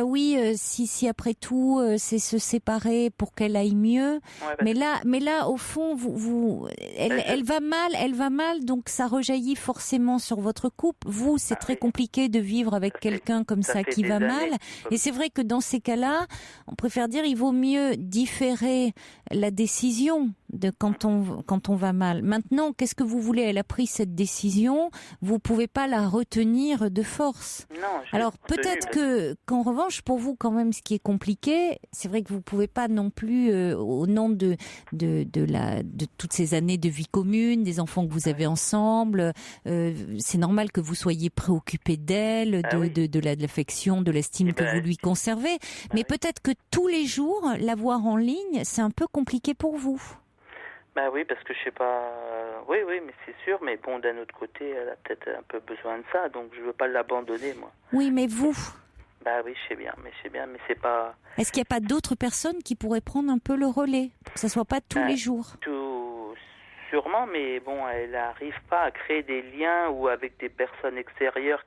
si après tout c'est se séparer pour qu'elle aille mieux, mais là au fond elle va mal, donc ça rejaillit forcément sur votre couple. Vous, c'est très compliqué de vivre avec quelqu'un comme ça qui va mal, et c'est vrai que dans ces cas-là, on préfère dire il vaut mieux différer la décision de quand on va mal. Maintenant, qu'est-ce que vous voulez? Elle a pris cette décision, vous pouvez pas la retenir de force. Non, alors peut-être qu'en revanche, pour vous quand même, ce qui est compliqué, c'est vrai que vous pouvez pas non plus, au nom de toutes ces années de vie commune, des enfants que vous avez ensemble, c'est normal que vous soyez préoccupé d'elle, de l'affection, de l'estime que vous lui conservez. Mais peut-être que tous les jours, la voir en ligne, c'est un peu compliqué pour vous. Oui, parce que je sais pas... Oui, mais c'est sûr, mais bon, d'un autre côté, elle a peut-être un peu besoin de ça, donc je veux pas l'abandonner, moi. Oui, mais vous... Oui, je sais bien, mais c'est pas... Est-ce qu'il n'y a pas d'autres personnes qui pourraient prendre un peu le relais, que ça soit pas tous les jours? Sûrement, mais bon, elle n'arrive pas à créer des liens ou avec des personnes extérieures.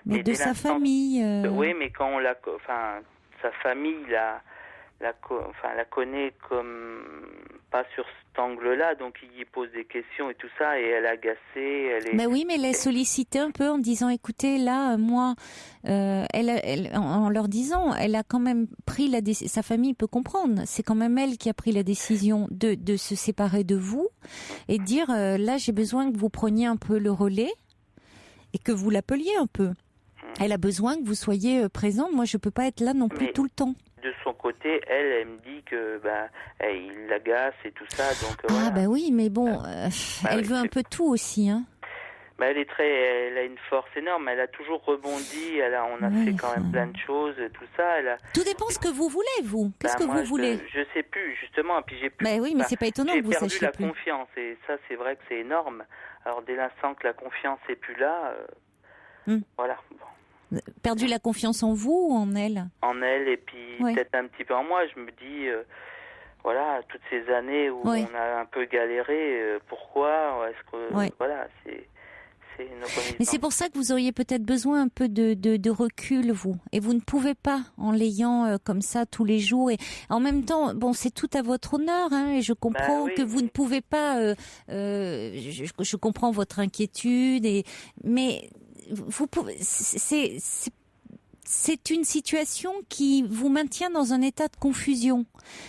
Mais de sa famille... Oui, mais quand sa famille, la connaît comme pas sur cet angle-là, donc il y pose des questions et tout ça, et elle est agacée. Oui, mais les solliciter un peu en disant, écoutez, là, moi, en leur disant, elle a quand même pris la décision. Sa famille peut comprendre. C'est quand même elle qui a pris la décision de se séparer de vous et de dire, là, j'ai besoin que vous preniez un peu le relais. et que vous l'appeliez un peu. Elle a besoin que vous soyez présent. Moi, je peux pas être là non plus tout le temps. De son côté, elle me dit que il l'agace et tout ça, donc Ah bah oui, mais bon, elle veut un peu tout aussi, hein. Bah, elle a une force énorme. Elle a toujours rebondi. On a fait quand même plein de choses, tout ça. Tout dépend ce que vous voulez, vous. Qu'est-ce que vous voulez? Je sais plus, justement. Puis j'ai plus. Bah oui, mais c'est pas étonnant que vous sachiez plus. J'ai perdu la confiance, et ça, c'est vrai que c'est énorme. Alors dès l'instant que la confiance est plus là, voilà. Bon. Perdu la confiance en vous ou en elle? En elle, et puis peut-être un petit peu en moi. Je me dis, voilà, toutes ces années où on a un peu galéré, pourquoi est-ce que voilà, c'est mais c'est pour ça que vous auriez peut-être besoin un peu de recul, vous. Et vous ne pouvez pas, en l'ayant comme ça tous les jours. Et en même temps, bon, c'est tout à votre honneur, hein, et je comprends que vous ne pouvez pas. Je comprends votre inquiétude, mais vous pouvez. C'est une situation qui vous maintient dans un état de confusion,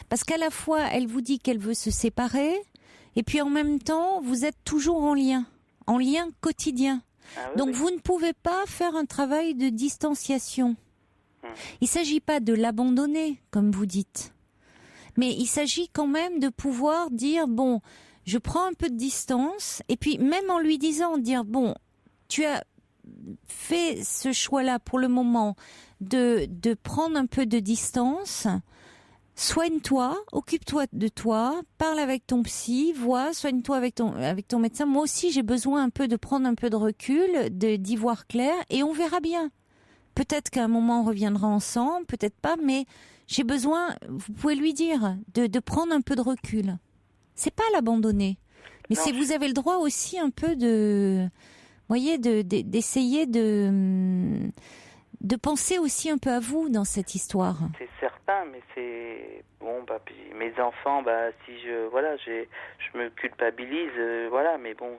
parce qu'à la fois, elle vous dit qu'elle veut se séparer, et puis en même temps, vous êtes toujours en lien quotidien. Donc vous ne pouvez pas faire un travail de distanciation. Il ne s'agit pas de l'abandonner, comme vous dites. Mais il s'agit quand même de pouvoir dire, bon, je prends un peu de distance, et puis même en lui disant, dire, bon, tu as fait ce choix-là pour le moment de prendre un peu de distance. Soigne-toi, occupe-toi de toi, parle avec ton psy, soigne-toi avec ton médecin. Moi aussi, j'ai besoin un peu de prendre un peu de recul, d'y voir clair, et on verra bien. Peut-être qu'à un moment, on reviendra ensemble, peut-être pas, mais j'ai besoin, vous pouvez lui dire, de prendre un peu de recul. C'est pas l'abandonner, mais vous avez le droit aussi un peu d'essayer de penser aussi un peu à vous dans cette histoire. C'est certain, mais c'est bon. Puis mes enfants, si je me culpabilise, voilà. Mais bon,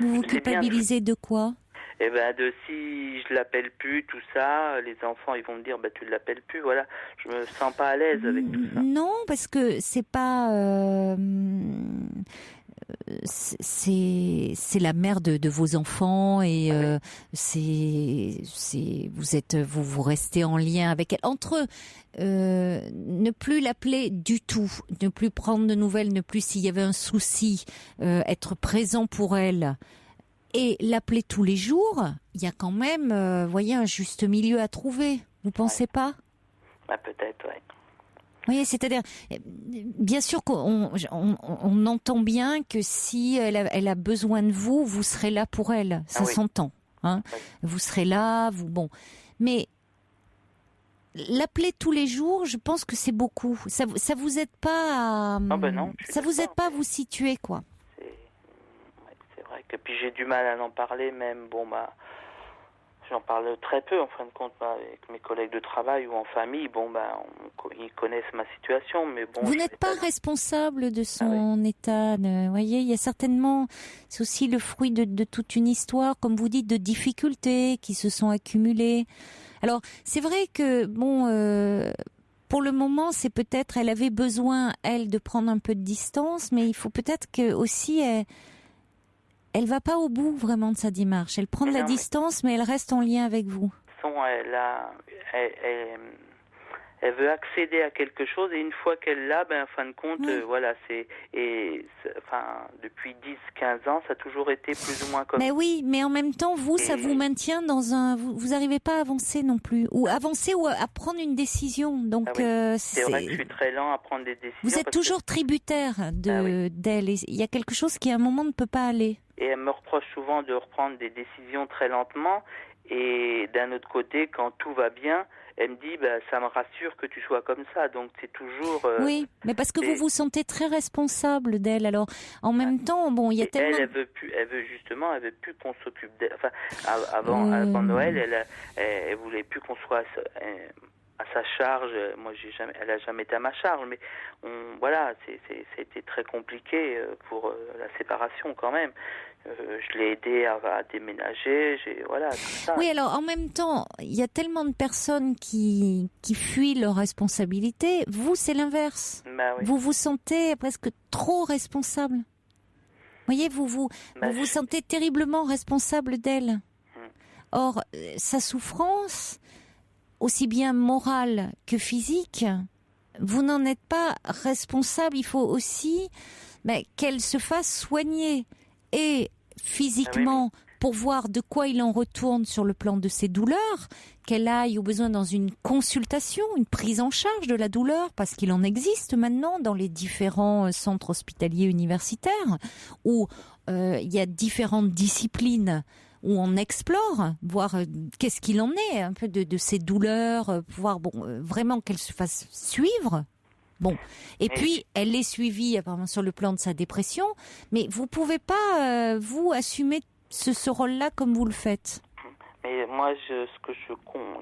vous vous culpabilisez de quoi? De si je l'appelle plus, tout ça, les enfants ils vont me dire tu l'appelles plus, voilà. Je me sens pas à l'aise avec tout ça. Non, parce que c'est pas. C'est la mère de vos enfants et vous restez en lien avec elle. Entre ne plus l'appeler du tout, ne plus prendre de nouvelles, ne plus s'il y avait un souci, être présent pour elle et l'appeler tous les jours, il y a quand même, un juste milieu à trouver. Vous pensez pas? Peut-être, oui. Oui, c'est-à-dire, bien sûr qu'on entend bien que si elle a besoin de vous, vous serez là pour elle. Ça s'entend. Hein. Oui. Vous serez là, mais l'appeler tous les jours, je pense que c'est beaucoup. Ça vous aide pas à... non, ça vous aide pas à vous situer, quoi. C'est vrai que puis j'ai du mal à en parler même. J'en parle très peu, en fin de compte, avec mes collègues de travail ou en famille. Ils connaissent ma situation, mais bon... Vous n'êtes pas responsable de son état. Vous voyez, il y a certainement... C'est aussi le fruit de toute une histoire, comme vous dites, de difficultés qui se sont accumulées. Alors, c'est vrai que, pour le moment, c'est peut-être... Elle avait besoin, elle, de prendre un peu de distance, mais il faut peut-être que aussi... Elle va pas au bout vraiment de sa démarche. Elle prend de la distance, mais elle reste en lien avec vous. Elle veut accéder à quelque chose, et une fois qu'elle l'a, en fin de compte, depuis 10-15 ans, ça a toujours été plus ou moins comme ça. Mais oui, mais en même temps, ça vous maintient dans un... Vous n'arrivez pas à avancer non plus, ou avancer ou à prendre une décision. Donc, c'est vrai que je suis très lent à prendre des décisions. Vous êtes toujours tributaire d'elle. Il y a quelque chose qui, à un moment, ne peut pas aller. Et elle me reproche souvent de reprendre des décisions très lentement. Et d'un autre côté, quand tout va bien, elle me dit ça me rassure que tu sois comme ça. Donc c'est toujours... oui, mais parce que vous vous sentez très responsable d'elle. Alors en même temps, il y a tellement... Elle veut plus qu'on s'occupe d'elle. Enfin, avant Noël, elle voulait plus qu'on soit à sa charge. Moi, elle a jamais été à ma charge, mais c'était très compliqué pour la séparation quand même. Je l'ai aidé à déménager, tout ça. Oui, alors en même temps, il y a tellement de personnes qui fuient leurs responsabilités. Vous, c'est l'inverse. Vous vous sentez presque trop responsable. Vous voyez, vous vous sentez terriblement responsable d'elle. Or, sa souffrance, aussi bien morale que physique, vous n'en êtes pas responsable. Il faut aussi qu'elle se fasse soigner et physiquement pour voir de quoi il en retourne sur le plan de ses douleurs, qu'elle aille au besoin dans une consultation, une prise en charge de la douleur, parce qu'il en existe maintenant dans les différents centres hospitaliers universitaires où il y a différentes disciplines où on explore, voir qu'est-ce qu'il en est un peu de ces douleurs, voir vraiment qu'elle se fasse suivre. Bon, et puis elle est suivie apparemment sur le plan de sa dépression, mais vous pouvez pas vous assumer ce rôle-là comme vous le faites. Mais moi,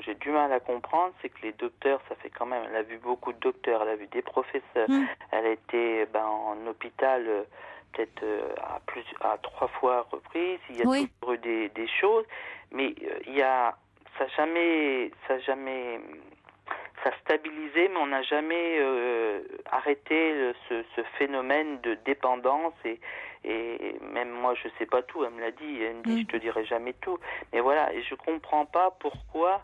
j'ai du mal à comprendre, c'est que les docteurs, ça fait quand même, elle a vu beaucoup de docteurs, elle a vu des professeurs, elle a été en hôpital peut-être à 3 fois reprises, il y a toujours eu des choses, mais ça a jamais stabilisé, mais on n'a jamais arrêté ce phénomène de dépendance et même moi je sais pas tout, elle me l'a dit, elle me dit je te dirai jamais tout, mais voilà, et je comprends pas pourquoi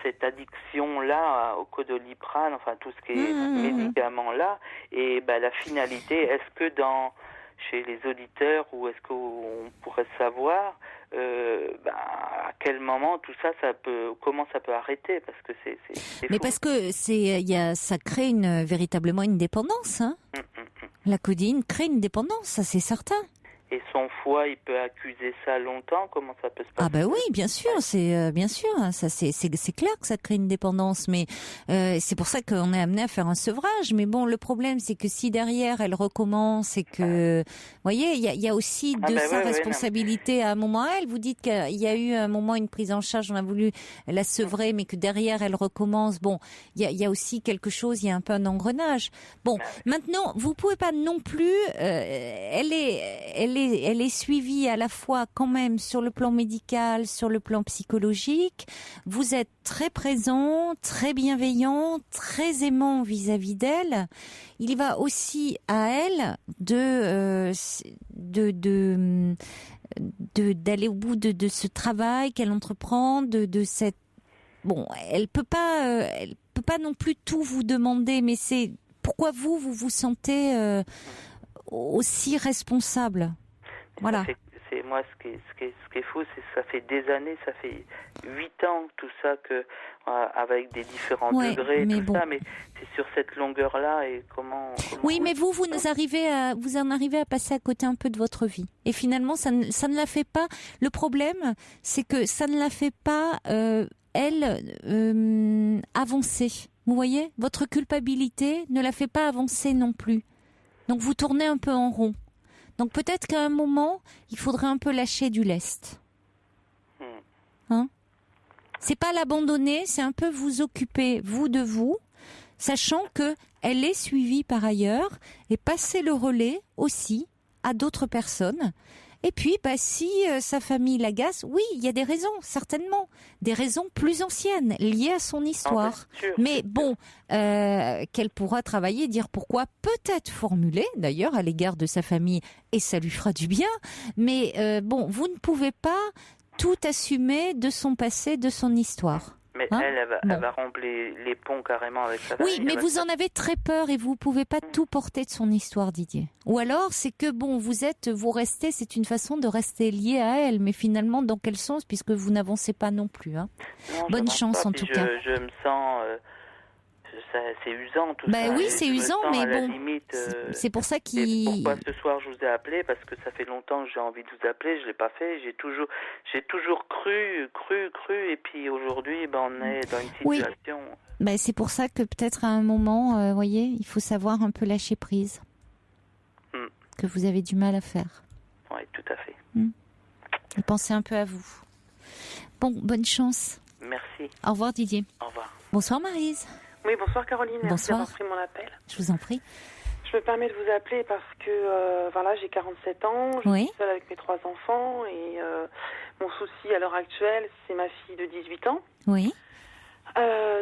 cette addiction là au Codoliprane, enfin tout ce qui est médicaments là, et la finalité, est-ce que chez les auditeurs, ou est-ce qu'on pourrait savoir à quel moment tout ça comment ça peut arrêter, parce que c'est mais fou. Parce que ça crée véritablement une dépendance, hein. La codéine crée une dépendance, ça c'est certain. Et son foie, il peut accuser ça longtemps. Comment ça peut se passer? Ah oui, bien sûr, c'est bien sûr, ça c'est clair que ça crée une dépendance, mais c'est pour ça qu'on est amené à faire un sevrage. Mais bon, le problème c'est que si derrière elle recommence et que, vous voyez, il y a aussi sa responsabilité à un moment. Elle, vous dites qu'il y a eu un moment une prise en charge, on a voulu la sevrer, mais que derrière elle recommence. Bon, il y a aussi quelque chose, il y a un peu un engrenage. Bon, maintenant vous pouvez pas non plus. Elle est suivie à la fois quand même sur le plan médical, sur le plan psychologique. Vous êtes très présent, très bienveillant, très aimant vis-à-vis d'elle. Il va aussi à elle d'aller au bout de ce travail qu'elle entreprend, de cette. Bon, elle peut pas non plus tout vous demander, mais c'est pourquoi vous vous sentez aussi responsable. Voilà. C'est moi ce qui est fou, c'est que ça fait des années, ça fait 8 ans tout ça que avec des différents degrés, tout ça, mais c'est sur cette longueur-là et comment oui, mais vous en arrivez à passer à côté un peu de votre vie. Et finalement, ça ne la fait pas. Le problème, c'est que ça ne la fait pas avancer. Vous voyez, votre culpabilité ne la fait pas avancer non plus. Donc vous tournez un peu en rond. Donc peut-être qu'à un moment, il faudrait un peu lâcher du lest. Hein ? C'est pas l'abandonner, c'est un peu vous occuper, vous de vous, sachant que elle est suivie par ailleurs et passer le relais aussi à d'autres personnes. Et puis, si sa famille l'agace, oui, il y a des raisons, certainement. Des raisons plus anciennes, liées à son histoire. Mais bon, qu'elle pourra travailler, dire pourquoi, peut-être formuler, d'ailleurs, à l'égard de sa famille, et ça lui fera du bien. Mais vous ne pouvez pas tout assumer de son passé, de son histoire. Mais elle va rompre les ponts carrément avec sa famille. Oui, mais vous en avez très peur et vous ne pouvez pas tout porter de son histoire, Didier. Ou alors, c'est que vous restez, c'est une façon de rester lié à elle, mais finalement, dans quel sens, puisque vous n'avancez pas non plus. Hein. Non, bonne chance pas, en tout cas. Je me sens... c'est usant tout ça. Oui, c'est usant, mais bon, limite, c'est pour ça qu'il... Pourquoi ce soir je vous ai appelé? Parce que ça fait longtemps que j'ai envie de vous appeler, je l'ai pas fait. J'ai toujours cru, et puis aujourd'hui, on est dans une situation... Oui. C'est pour ça que peut-être à un moment, voyez, il faut savoir un peu lâcher prise. Que vous avez du mal à faire. Oui, tout à fait. Et pensez un peu à vous. Bon, bonne chance. Merci. Au revoir Didier. Au revoir. Bonsoir Maryse. Oui, bonsoir Caroline, merci bonsoir. d'avoir pris mon appel. Je vous en prie. Je me permets de vous appeler parce que j'ai 47 ans, je suis seule avec mes 3 enfants et mon souci à l'heure actuelle, c'est ma fille de 18 ans. Oui.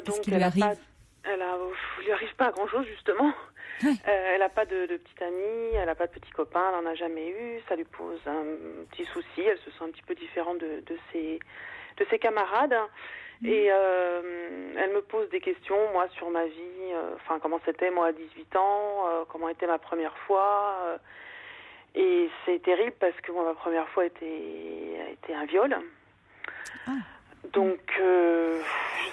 Donc elle lui arrive pas à grand chose justement. Oui. Elle n'a pas de petite amie, elle n'a pas de petit copain, elle n'en a jamais eu. Ça lui pose un petit souci. Elle se sent un petit peu différente de ses camarades. Et elle me pose des questions, moi, sur ma vie. Comment c'était, moi, à 18 ans, comment était ma première fois. Et c'est terrible parce que moi, ma première fois a été un viol. Ah. Donc, je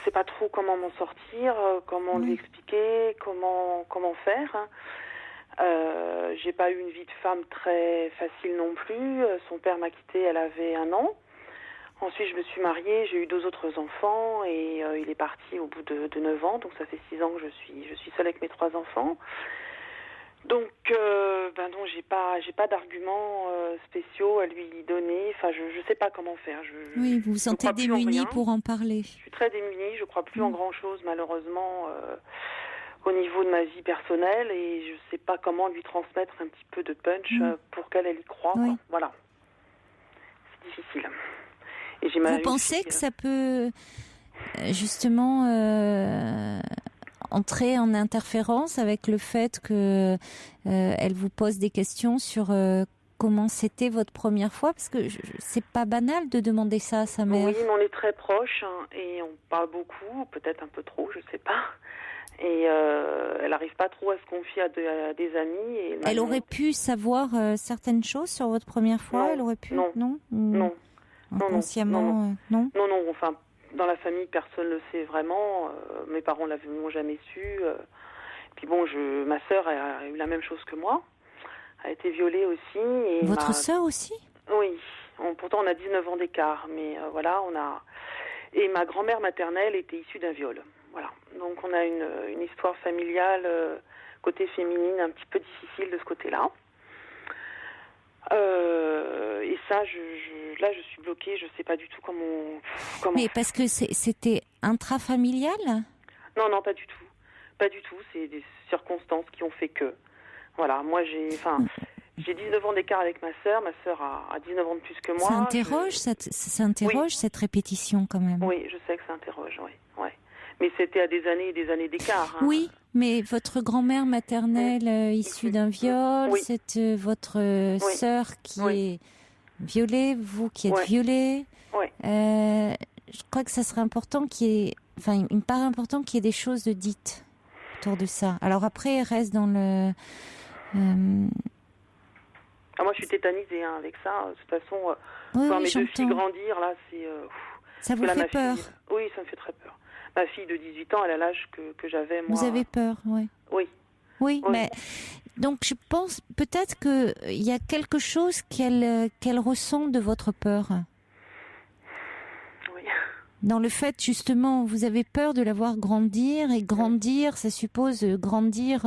sais pas trop comment m'en sortir, comment lui expliquer, comment faire. J'ai pas eu une vie de femme très facile non plus. Son père m'a quittée, elle avait 1 an. Ensuite, je me suis mariée, j'ai eu 2 autres enfants et il est parti au bout de 9 ans. Donc, ça fait 6 ans que je suis seule avec mes 3 enfants. Donc, non, j'ai pas d'arguments spéciaux à lui donner. Enfin, je sais pas comment faire. Oui, vous vous sentez démunie pour en parler. Je suis très démunie. Je crois plus en grand chose, malheureusement, au niveau de ma vie personnelle, et je sais pas comment lui transmettre un petit peu de punch pour qu'elle y croie. Oui. Quoi. Voilà, c'est difficile. Et vous pensez que ça peut justement entrer en interférence avec le fait que elle vous pose des questions sur comment c'était votre première fois, parce que c'est pas banal de demander ça à sa mère. Oui, mais on est très proches et on parle beaucoup, peut-être un peu trop, je sais pas. Et elle n'arrive pas trop à se confier à des amis. Et elle aurait pu savoir certaines choses sur votre première fois. Non, elle aurait pu. Non. Inconsciemment, non. Non. Enfin, dans la famille, personne ne le sait vraiment. Mes parents l'ont jamais su. Puis bon, ma sœur a eu la même chose que moi. A été violée aussi. Et votre sœur aussi? Oui. Pourtant, on a 19 ans d'écart. Mais voilà, Et ma grand-mère maternelle était issue d'un viol. Voilà. Donc, on a une histoire familiale, côté féminine, un petit peu difficile de ce côté-là. Et ça, là, je suis bloquée. Je sais pas du tout comment. Mais parce que c'était intrafamilial? Non, pas du tout. Pas du tout. C'est des circonstances qui ont fait que. Voilà. Moi, j'ai 19 ans d'écart avec ma sœur. Ma sœur a 19 ans de plus que moi. Ça interroge cette répétition quand même. Oui, je sais que ça interroge. Oui. Mais c'était à des années et des années d'écart. Oui, mais votre grand-mère maternelle issue d'un viol, c'est votre sœur qui est violée, vous qui êtes violée. Oui. Je crois que ça serait important il me paraît important qu'il y ait des choses dites autour de ça. Alors après, il reste dans le... moi, je suis tétanisée avec ça. De toute façon, voir mes 2 filles grandir, là, c'est... ça vous fait peur? Oui, ça me fait très peur. Ma fille de 18 ans, elle a l'âge que j'avais, moi. Vous avez peur, oui. Oui, mais donc je pense peut-être qu'il y a quelque chose qu'elle ressent de votre peur. Oui. Dans le fait, justement, vous avez peur de la voir grandir, et grandir, ça suppose grandir,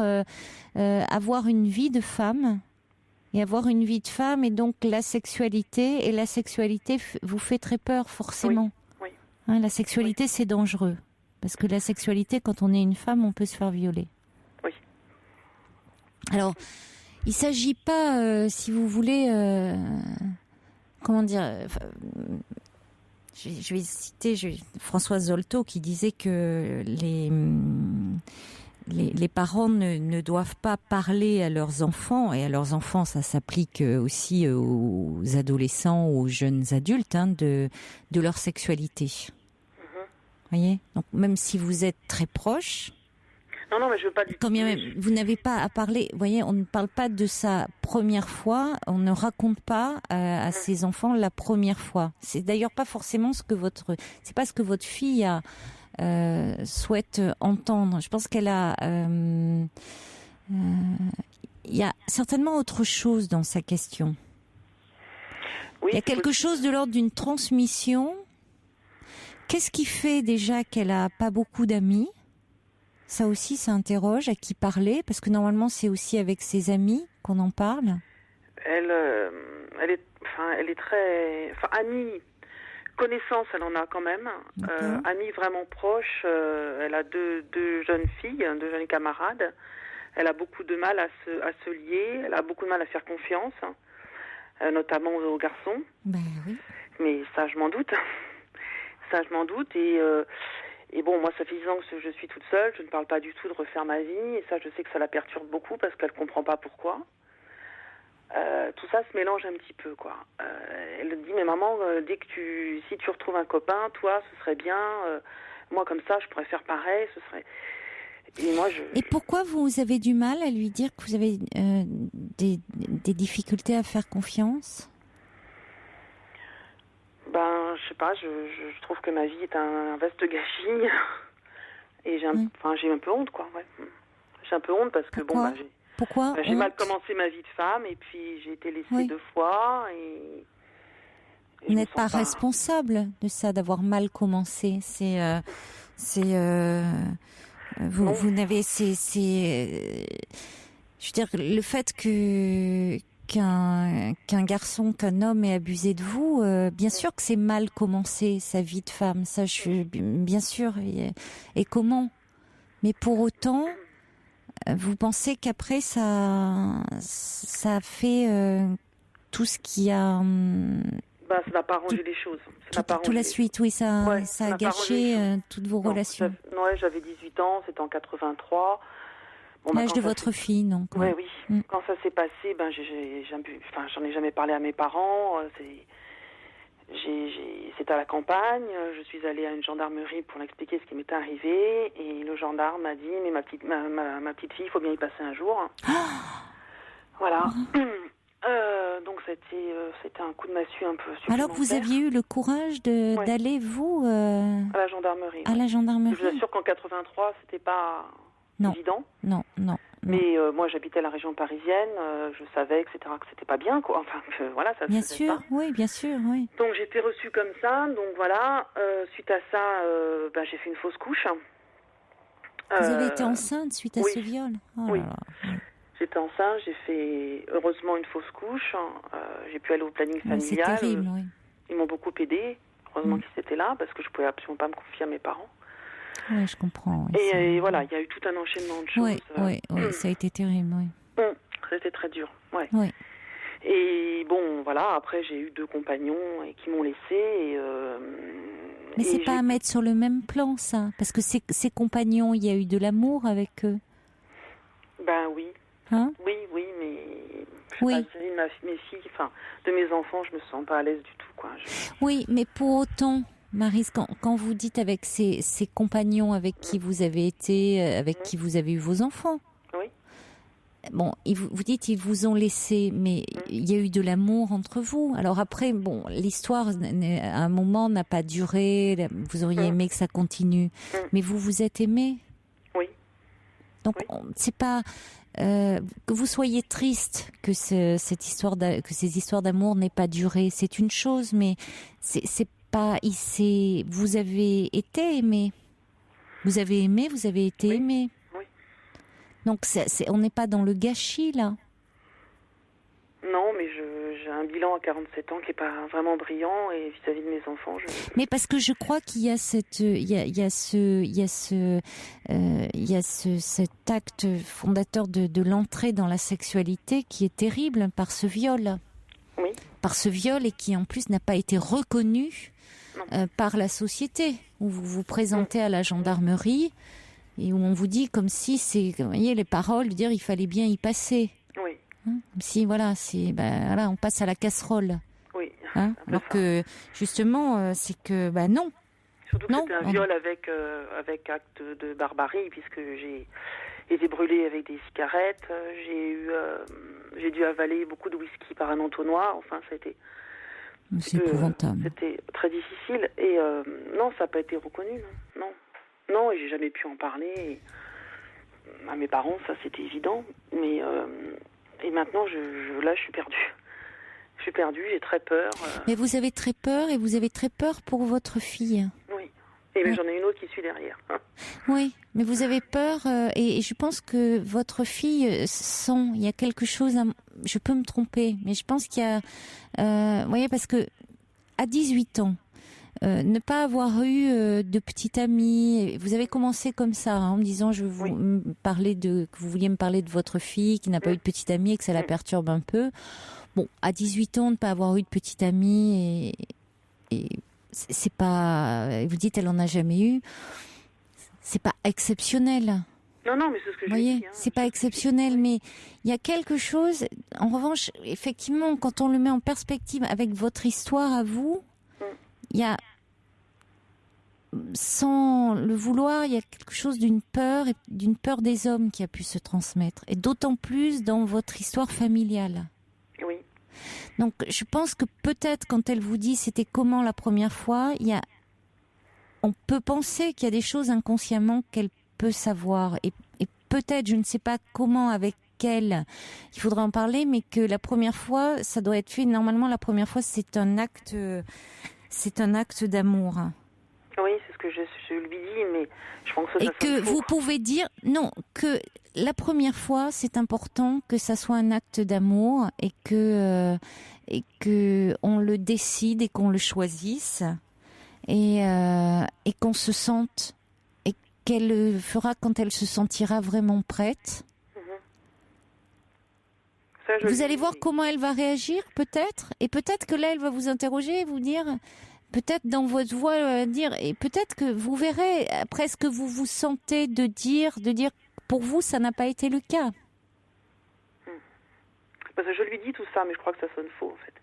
avoir une vie de femme. Et avoir une vie de femme, et donc la sexualité vous fait très peur, forcément. Oui. La sexualité, c'est dangereux. Parce que la sexualité, quand on est une femme, on peut se faire violer. Oui. Alors, il ne s'agit pas, si vous voulez, comment dire, je vais citer Françoise Zolto qui disait que les parents ne doivent pas parler à leurs enfants, et à leurs enfants, ça s'applique aussi aux adolescents, aux jeunes adultes, de leur sexualité. Voyez, donc même si vous êtes très proche, non, mais je veux pas du tout. Quand même, vous n'avez pas à parler. Vous voyez, on ne parle pas de sa première fois. On ne raconte pas à ses enfants la première fois. C'est d'ailleurs pas forcément c'est pas ce que votre fille souhaite entendre. Je pense qu'elle a. Il y a certainement autre chose dans sa question. Oui, il y a quelque chose de l'ordre d'une transmission. Qu'est-ce qui fait déjà qu'elle a pas beaucoup d'amis? Ça aussi, ça interroge à qui parler, parce que normalement, c'est aussi avec ses amis qu'on en parle. Elle est très... amie, connaissance, elle en a quand même. Amie vraiment proche, elle a deux jeunes filles, 2 jeunes camarades. Elle a beaucoup de mal à se lier, elle a beaucoup de mal à faire confiance, notamment aux garçons. Ben oui. Mais ça, je m'en doute. Ça, je m'en doute. Et bon, moi, ça fait 10 ans que je suis toute seule. Je ne parle pas du tout de refaire ma vie. Et ça, je sais que ça la perturbe beaucoup parce qu'elle ne comprend pas pourquoi. Tout ça se mélange un petit peu, quoi. Elle dit, mais maman, si tu retrouves un copain, toi, ce serait bien. Moi, comme ça, je pourrais faire pareil. Ce serait... Et moi, Et pourquoi vous avez du mal à lui dire que vous avez des difficultés à faire confiance? Ben, je sais pas, je trouve que ma vie est un vaste gâchis. Et j'ai un peu honte, quoi. Ouais. J'ai un peu honte parce que, Pourquoi? Pourquoi j'ai mal commencé ma vie de femme et puis j'ai été laissée 2 fois. Et vous n'êtes pas responsable de ça, d'avoir mal commencé. Vous n'avez... je veux dire, le fait qu'un garçon, qu'un homme ait abusé de vous, bien sûr que c'est mal commencé, sa vie de femme. Ça, bien sûr. Et comment? Mais pour autant... Vous pensez qu'après ça a fait tout ce qui a... ça n'a pas arrangé les choses. Tout la suite, oui, ça a gâché toutes vos relations. J'avais 18 ans, c'était en 83. L'âge de votre fille, donc. Oui. Quand ça s'est passé, j'en ai jamais parlé à mes parents. C'était à la campagne, je suis allée à une gendarmerie pour l'expliquer ce qui m'était arrivé et le gendarme m'a dit mais ma petite fille, il faut bien y passer un jour. Voilà. Donc c'était un coup de massue un peu supplémentaire. Alors que vous aviez eu le courage d'aller vous à la gendarmerie. À la gendarmerie. Je vous assure qu'en 83, c'était pas évident. Non. Mais moi, j'habitais la région parisienne, je savais, etc., que c'était pas bien, quoi. Enfin, voilà, ça se faisait pas. Oui, bien sûr, oui. Donc, j'ai été reçue comme ça. Donc, voilà. Suite à ça, j'ai fait une fausse couche. Vous avez été enceinte suite à ce viol? Oui. J'étais enceinte, j'ai fait, heureusement, une fausse couche. J'ai pu aller au planning familial. C'est terrible, oui. Ils m'ont beaucoup aidée. Heureusement qu'ils étaient là, parce que je pouvais absolument pas me confier à mes parents. Oui, je comprends. Oui, et voilà, il y a eu tout un enchaînement de choses. Oui, ça a été terrible, oui. C'était très dur, ouais. Oui. Et bon, voilà, après j'ai eu 2 compagnons qui m'ont laissée. Mais c'est pas à mettre sur le même plan, ça. Parce que ces compagnons, il y a eu de l'amour avec eux. Ben oui. Hein? Oui, mais... mes filles, de mes enfants, je me sens pas à l'aise du tout, quoi. Oui, mais pour autant... Maryse, quand vous dites avec ces compagnons avec qui vous avez été, avec qui vous avez eu vos enfants, bon, vous dites ils vous ont laissé, mais il y a eu de l'amour entre vous. Alors après, bon, l'histoire à un moment n'a pas duré. Vous auriez aimé que ça continue, mais vous vous êtes aimés. Oui. Donc c'est pas que vous soyez triste que ces histoires d'amour n'aient pas duré. C'est une chose, mais c'est pas, vous avez été aimé. Vous avez aimé, vous avez été aimé. Oui. Donc on n'est pas dans le gâchis là. Non, mais j'ai un bilan à 47 ans qui est pas vraiment brillant et vis-à-vis de mes enfants. Mais parce que je crois qu'il y a cet acte fondateur de l'entrée dans la sexualité qui est terrible par ce viol. Oui. Par ce viol et qui en plus n'a pas été reconnu par la société, où vous vous présentez à la gendarmerie et où on vous dit comme si vous voyez les paroles, dire il fallait bien y passer. Oui. Comme si voilà, on passe à la casserole. Oui. Alors que justement, c'est que non. Surtout que c'était un viol avec acte de barbarie, puisque j'ai été brûlée avec des cigarettes, j'ai dû avaler beaucoup de whisky par un entonnoir. Enfin, ça a été... C'est épouvantable. C'était très difficile. Et non, ça n'a pas été reconnu. Non, et j'ai jamais pu en parler. Et à mes parents, ça, c'était évident. Mais et maintenant, là, je suis perdue. Je suis perdue, j'ai très peur. Mais vous avez très peur, et vous avez très peur pour votre fille. Oui. Et j'en ai une autre qui suit derrière. Oui, mais vous avez peur, et je pense que votre fille sent, il y a quelque chose, je peux me tromper, mais je pense qu'il y a, vous voyez, parce que à 18 ans, ne pas avoir eu de petite amie, vous avez commencé comme ça, en me disant, je vous que vous vouliez me parler de votre fille qui n'a pas eu de petite amie et que ça la perturbe un peu. Bon, à 18 ans, ne pas avoir eu de petite amie et c'est pas, vous dites, elle en a jamais eu. c'est pas exceptionnel. Non, mais c'est ce que Vous je voyez, dis. c'est pas exceptionnel, mais il y a quelque chose. En revanche, effectivement, quand on le met en perspective avec votre histoire à vous, il y a, sans le vouloir, il y a quelque chose d'une peur des hommes qui a pu se transmettre, et d'autant plus dans votre histoire familiale. Oui. Donc, je pense que peut-être quand elle vous dit c'était comment la première fois, on peut penser qu'il y a des choses inconsciemment qu'elle peut savoir, et peut-être, je ne sais pas comment, avec elle, il faudra en parler, mais que la première fois, ça doit être fait. Normalement, la première fois, c'est un acte d'amour. Oui, c'est ce que je lui dis, mais je pense que ça Et que sonne faux. vous pouvez dire, non, que la première fois, c'est important que ça soit un acte d'amour, et que on le décide et qu'on le choisisse, et qu'on se sente, et qu'elle le fera quand elle se sentira vraiment prête. Ça, je Vous lui allez dis, voir mais- comment elle va réagir, peut-être, et peut-être que là, elle va vous interroger et vous dire, peut-être dans votre voix, elle va dire, et peut-être que vous verrez, après ce que vous vous sentez de dire, pour vous, ça n'a pas été le cas. Parce que je lui dis tout ça, mais je crois que ça sonne faux, en fait.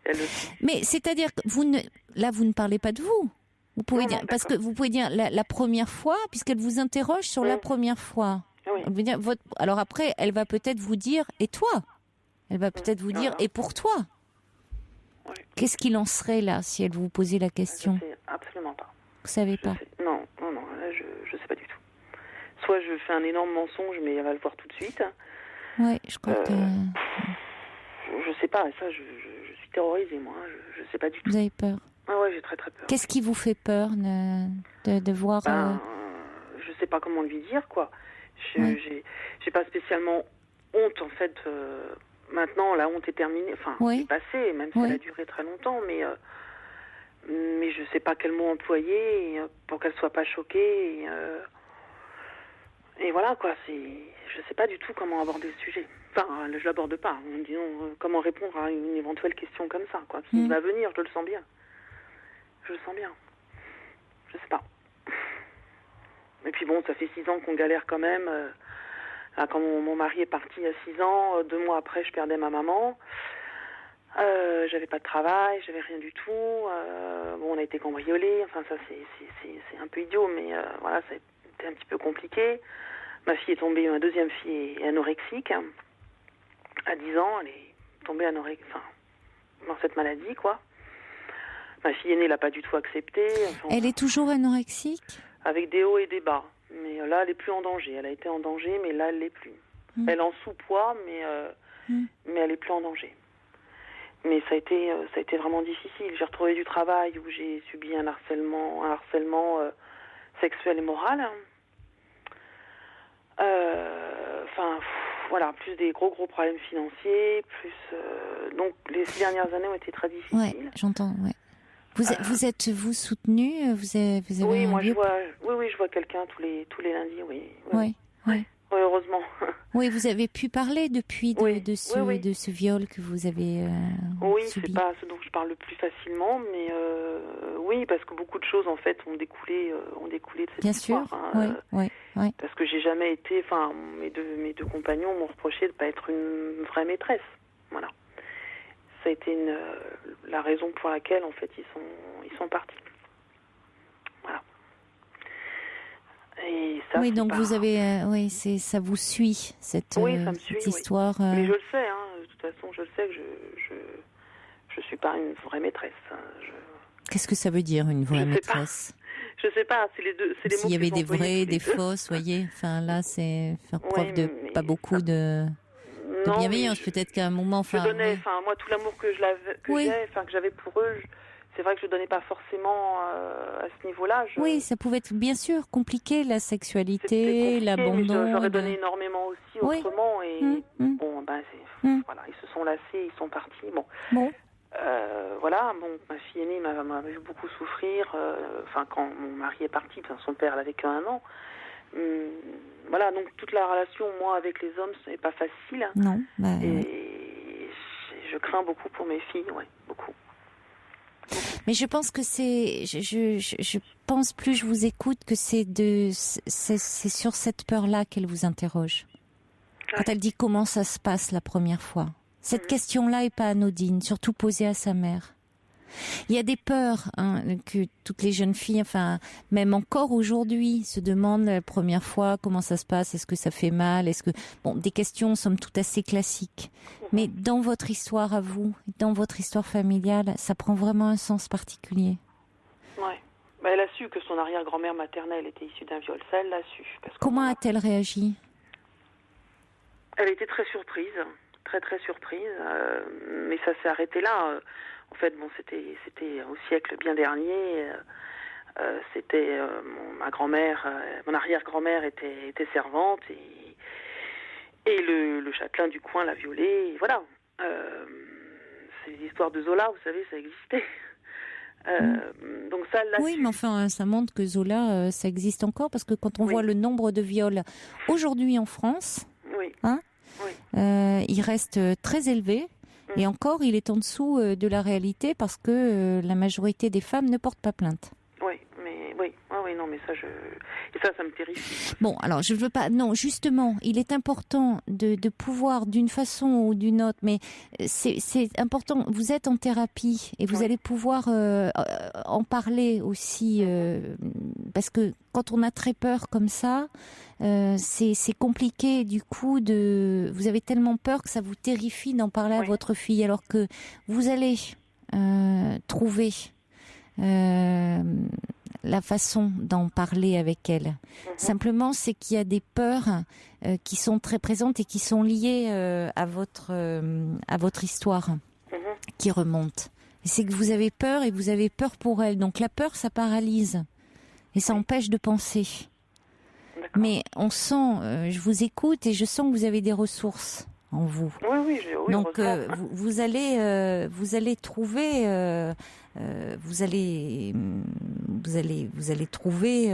Elle le dit. Mais c'est-à-dire que vous ne parlez pas de vous. Vous pouvez Non, dire, non, parce que vous pouvez dire la première fois, puisqu'elle vous interroge sur la première fois. Oui. Elle veut dire, alors après, elle va peut-être vous dire, et toi? Elle va peut-être vous dire, Voilà. et pour toi? Oui. Qu'est-ce qu'il en serait là, si elle vous posait la question? Je sais absolument pas. Vous savez Je pas. sais- Non, là, je sais pas du tout. Soit je fais un énorme mensonge, mais elle va le voir tout de suite. Ouais, je crois que Je sais pas, ça, je suis terrorisée, moi. Je sais pas du tout. vous avez peur. Ah ouais, j'ai très très peur. Qu'est-ce qui vous fait peur de voir Je sais pas comment lui dire, quoi. Ouais. J'ai pas spécialement honte, en fait. Maintenant, la honte est terminée. Enfin, Oui. c'est passé, même si Oui. elle a duré très longtemps, mais je sais pas quel mot employer pour qu'elle soit pas choquée. Et voilà, quoi. Je sais pas du tout comment aborder le sujet. Enfin, je l'aborde pas. Disons, comment répondre à une éventuelle question comme ça, quoi. Qui va venir, je le sens bien. Je le sens bien. Je sais pas. Et puis bon, ça fait 6 ans qu'on galère quand même. Là, quand mon mari est parti il y a 6 ans, 2 mois après, je perdais ma maman. J'avais pas de travail, j'avais rien du tout. Bon, on a été cambriolés. Enfin, ça, c'est un peu idiot, mais voilà, ça a été un petit peu compliqué. Ma fille est tombée, ma deuxième fille est anorexique. À 10 ans, elle est tombée dans cette maladie, quoi. Ma fille aînée l'a pas du tout accepté. Enfin, Elle est toujours anorexique? avec des hauts et des bas. Mais là, elle est plus en danger. Elle a été en danger, mais là, elle l'est plus. Elle est en sous-poids, mais elle est plus en danger. Mais ça a été vraiment difficile. J'ai retrouvé du travail où j'ai subi un harcèlement sexuel et moral. Voilà, plus des gros problèmes financiers, donc les 6 dernières années ont été très difficiles. Ouais, j'entends. Ouais. Vous êtes soutenu? Vous avez Oui, un moi lieu je vois quelqu'un tous les lundis, oui. Oui. Oui, heureusement. Oui, vous avez pu parler depuis Oui, de ce viol que vous avez oui, subi. c'est pas ce dont je parle le plus facilement, mais oui, parce que beaucoup de choses en fait ont découlé de cette Bien histoire. sûr, oui. Parce que j'ai jamais été, mes deux compagnons m'ont reproché de pas être une vraie maîtresse. Voilà. Ça a été la raison pour laquelle en fait ils sont partis. Voilà. Et ça, Oui, c'est donc pas... vous avez, ça vous suit cette ça me suit, histoire. Mais je le sais, de toute façon, je le sais que je suis pas une vraie maîtresse. Qu'est-ce que ça veut dire une vraie Je sais maîtresse? Je sais pas, c'est les deux, c'est les mots. S'il y avait que des j'ai employés vraies, tous les des deux. fausses, voyez. Enfin là, c'est faire preuve de mais pas beaucoup de Non, bienveillance. mais Peut-être qu'à un moment, je donnais, moi, tout l'amour que j'avais pour eux, c'est vrai que je donnais pas forcément à ce niveau-là. Oui, ça pouvait être bien sûr compliqué, la sexualité, l'abandon. J'aurais donné énormément aussi autrement, et bon, voilà, ils se sont lassés, ils sont partis. Bon. Voilà, ma fille aînée m'a vu beaucoup souffrir. Quand mon mari est parti, son père l'avait qu'1 an. Voilà, donc toute la relation, moi, avec les hommes, ce n'est pas facile. Non. Et je crains beaucoup pour mes filles, beaucoup. Mais je pense que je pense plus je vous écoute que c'est sur cette peur-là qu'elle vous interroge. Quand elle dit comment ça se passe la première fois. Cette question-là est pas anodine, surtout posée à sa mère. Il y a des peurs que toutes les jeunes filles, enfin même encore aujourd'hui, se demandent la première fois comment ça se passe, est-ce que ça fait mal, des questions somme toute assez classiques. Mais dans votre histoire à vous, dans votre histoire familiale, ça prend vraiment un sens particulier. Ouais. Elle a su que son arrière-grand-mère maternelle était issue d'un viol, ça elle l'a su. Comment a-t-elle réagi ? Elle était très surprise, très très surprise, mais ça s'est arrêté là. En fait, c'était au siècle bien dernier. Ma grand-mère, mon arrière-grand-mère était servante et le châtelain du coin l'a violée. Et voilà. C'est l'histoire de Zola, vous savez, ça existait. Donc ça, oui, mais enfin, ça montre que Zola, ça existe encore parce que quand on voit le nombre de viols aujourd'hui en France, il reste très élevé. Et encore, il est en dessous de la réalité parce que la majorité des femmes ne portent pas plainte. Non, mais ça, ça me terrifie. Bon, alors, je veux pas... Non, justement, il est important de pouvoir, d'une façon ou d'une autre, mais c'est important, vous êtes en thérapie et vous allez pouvoir en parler aussi, parce que quand on a très peur comme ça, c'est compliqué, du coup, vous avez tellement peur que ça vous terrifie d'en parler à votre fille, alors que vous allez trouver... la façon d'en parler avec elle. Simplement, c'est qu'il y a des peurs qui sont très présentes et qui sont liées à votre histoire qui remonte. Et c'est que vous avez peur et vous avez peur pour elle. Donc la peur, ça paralyse et ça empêche de penser. Mais on sent, je vous écoute et je sens que vous avez des ressources en vous. Oui, donc vous allez trouver vous allez trouver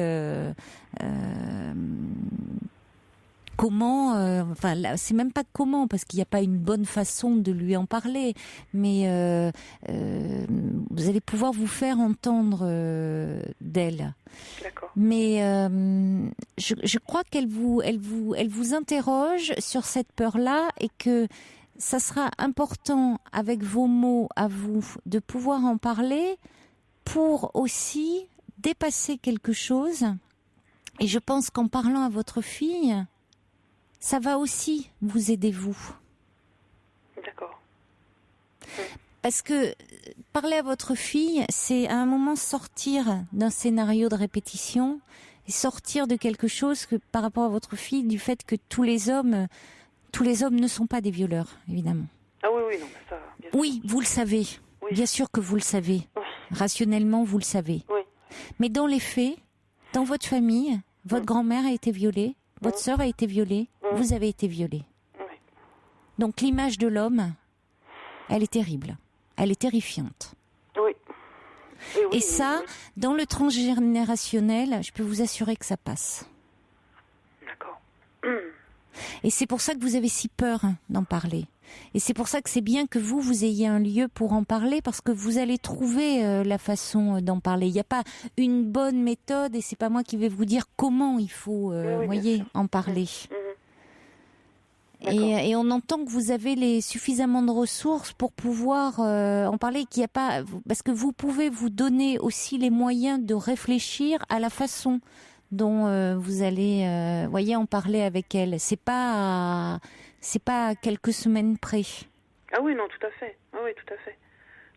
comment, enfin là, c'est même pas comment, parce qu'il n'y a pas une bonne façon de lui en parler, mais vous allez pouvoir vous faire entendre d'elle. D'accord. Mais je crois qu'elle vous interroge sur cette peur-là et que ça sera important, avec vos mots à vous, de pouvoir en parler pour aussi dépasser quelque chose. Et je pense qu'en parlant à votre fille, ça va aussi vous aider, vous. D'accord. Parce que parler à votre fille, c'est à un moment sortir d'un scénario de répétition et sortir de quelque chose que, par rapport à votre fille, du fait que tous les hommes ne sont pas des violeurs, évidemment. Ah oui, non, mais ça... Bien sûr. Oui, vous le savez. Oui. Bien sûr que vous le savez. Oui. Rationnellement, vous le savez. Oui. Mais dans les faits, dans votre famille, votre grand-mère a été violée, votre sœur a été violée, vous avez été violée. Oui. Donc l'image de l'homme, elle est terrible. Elle est terrifiante. Oui. Et ça, dans le transgénérationnel, je peux vous assurer que ça passe. D'accord. Et c'est pour ça que vous avez si peur d'en parler. Et c'est pour ça que c'est bien que vous ayez un lieu pour en parler, parce que vous allez trouver la façon d'en parler. Il n'y a pas une bonne méthode et c'est pas moi qui vais vous dire comment il faut, en parler. Et on entend que vous avez suffisamment de ressources pour pouvoir en parler, qu'il y a pas, parce que vous pouvez vous donner aussi les moyens de réfléchir à la façon dont vous allez, en parler avec elle. C'est pas à quelques semaines près. Ah oui, non, tout à fait. Ah oui, tout à fait.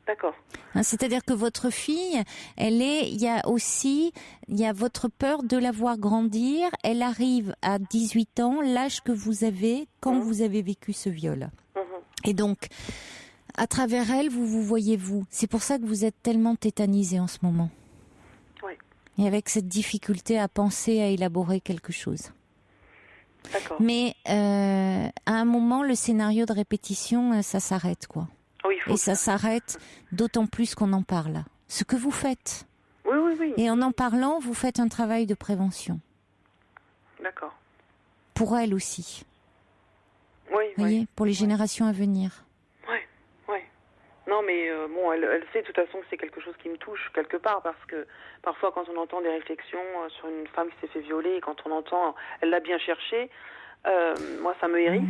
D'accord. C'est-à-dire que votre fille, il y a votre peur de la voir grandir. Elle arrive à 18 ans, l'âge que vous avez quand vous avez vécu ce viol. Et donc, à travers elle, vous voyez vous. C'est pour ça que vous êtes tellement tétanisé en ce moment. Oui. Et avec cette difficulté à penser, à élaborer quelque chose. D'accord. Mais à un moment, le scénario de répétition, ça s'arrête, quoi. Oui, et ça s'arrête d'autant plus qu'on en parle. Ce que vous faites. Oui. Et en parlant, vous faites un travail de prévention. D'accord. Pour elle aussi. Oui. Vous voyez, pour les générations à venir. Oui. Non, mais bon, elle sait de toute façon que c'est quelque chose qui me touche quelque part, parce que parfois quand on entend des réflexions sur une femme qui s'est fait violer, et quand on entend « elle l'a bien cherché », moi ça me hérisse.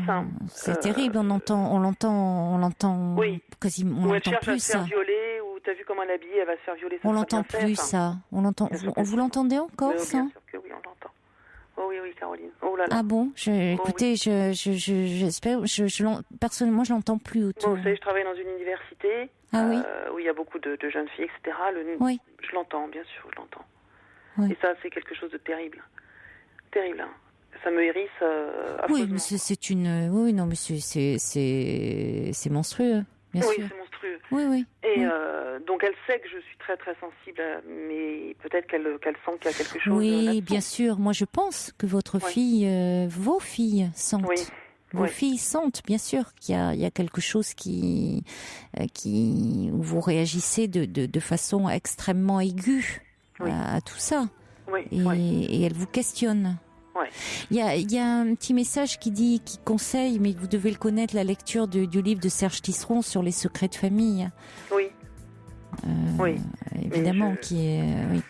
C'est terrible, on l'entend oui. quasiment, on on elle l'entend cherche plus à se faire ça. violer, ou t'as vu comment elle est habillée, elle va se faire violer. Ça On sera l'entend bien fait, plus ça. On l'entend. Vous l'entendez encore ça? Bien sûr que oui, on l'entend. Oh oui, Caroline. Oh là là. Ah bon? Écoutez, oui. j'espère. Personnellement, je l'entends plus autour. Bon, vous savez, je travaille dans une université où il y a beaucoup de jeunes filles, etc. Oui. Je l'entends, bien sûr, je l'entends. Oui. Et ça, c'est quelque chose de terrible. Terrible, hein. Ça me hérisse affreusement. Oui, mais c'est une. Oui, non, mais c'est monstrueux, bien sûr. Oui, c'est monstrueux. Oui. Et oui. donc elle sait que je suis très très sensible, mais peut-être qu'elle sent qu'il y a quelque chose. Oui, bien sûr. Moi, je pense que votre fille, vos filles sentent. Oui. Vos filles sentent, bien sûr, qu'il y a quelque chose où vous réagissez de façon extrêmement aiguë à tout ça. Oui. Et elles vous questionnent. Ouais. Il y a un petit message qui conseille, mais vous devez le connaître, la lecture du livre de Serge Tisseron sur les secrets de famille. Oui. Oui. Évidemment, qui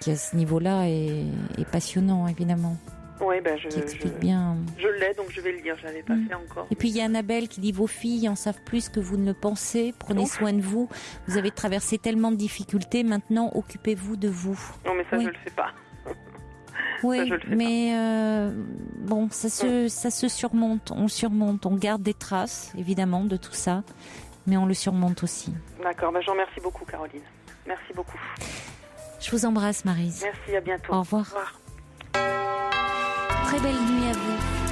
à ce niveau-là est passionnant, évidemment. Oui, qui explique bien. Je l'ai, donc je vais le lire. Je l'avais pas fait encore. Et puis il y a Annabelle qui dit: vos filles en savent plus que vous ne le pensez. Prenez soin de vous. Vous avez traversé tellement de difficultés. Maintenant, occupez-vous de vous. Non, mais ça, je le fais pas. Oui, ça, mais bon, ça se surmonte. On le surmonte. On garde des traces, évidemment, de tout ça, mais on le surmonte aussi. D'accord. Ben, j'en remercie beaucoup, Caroline. Merci beaucoup. Je vous embrasse, Maryse. Merci. À bientôt. Au revoir. Au revoir. Très belle nuit à vous.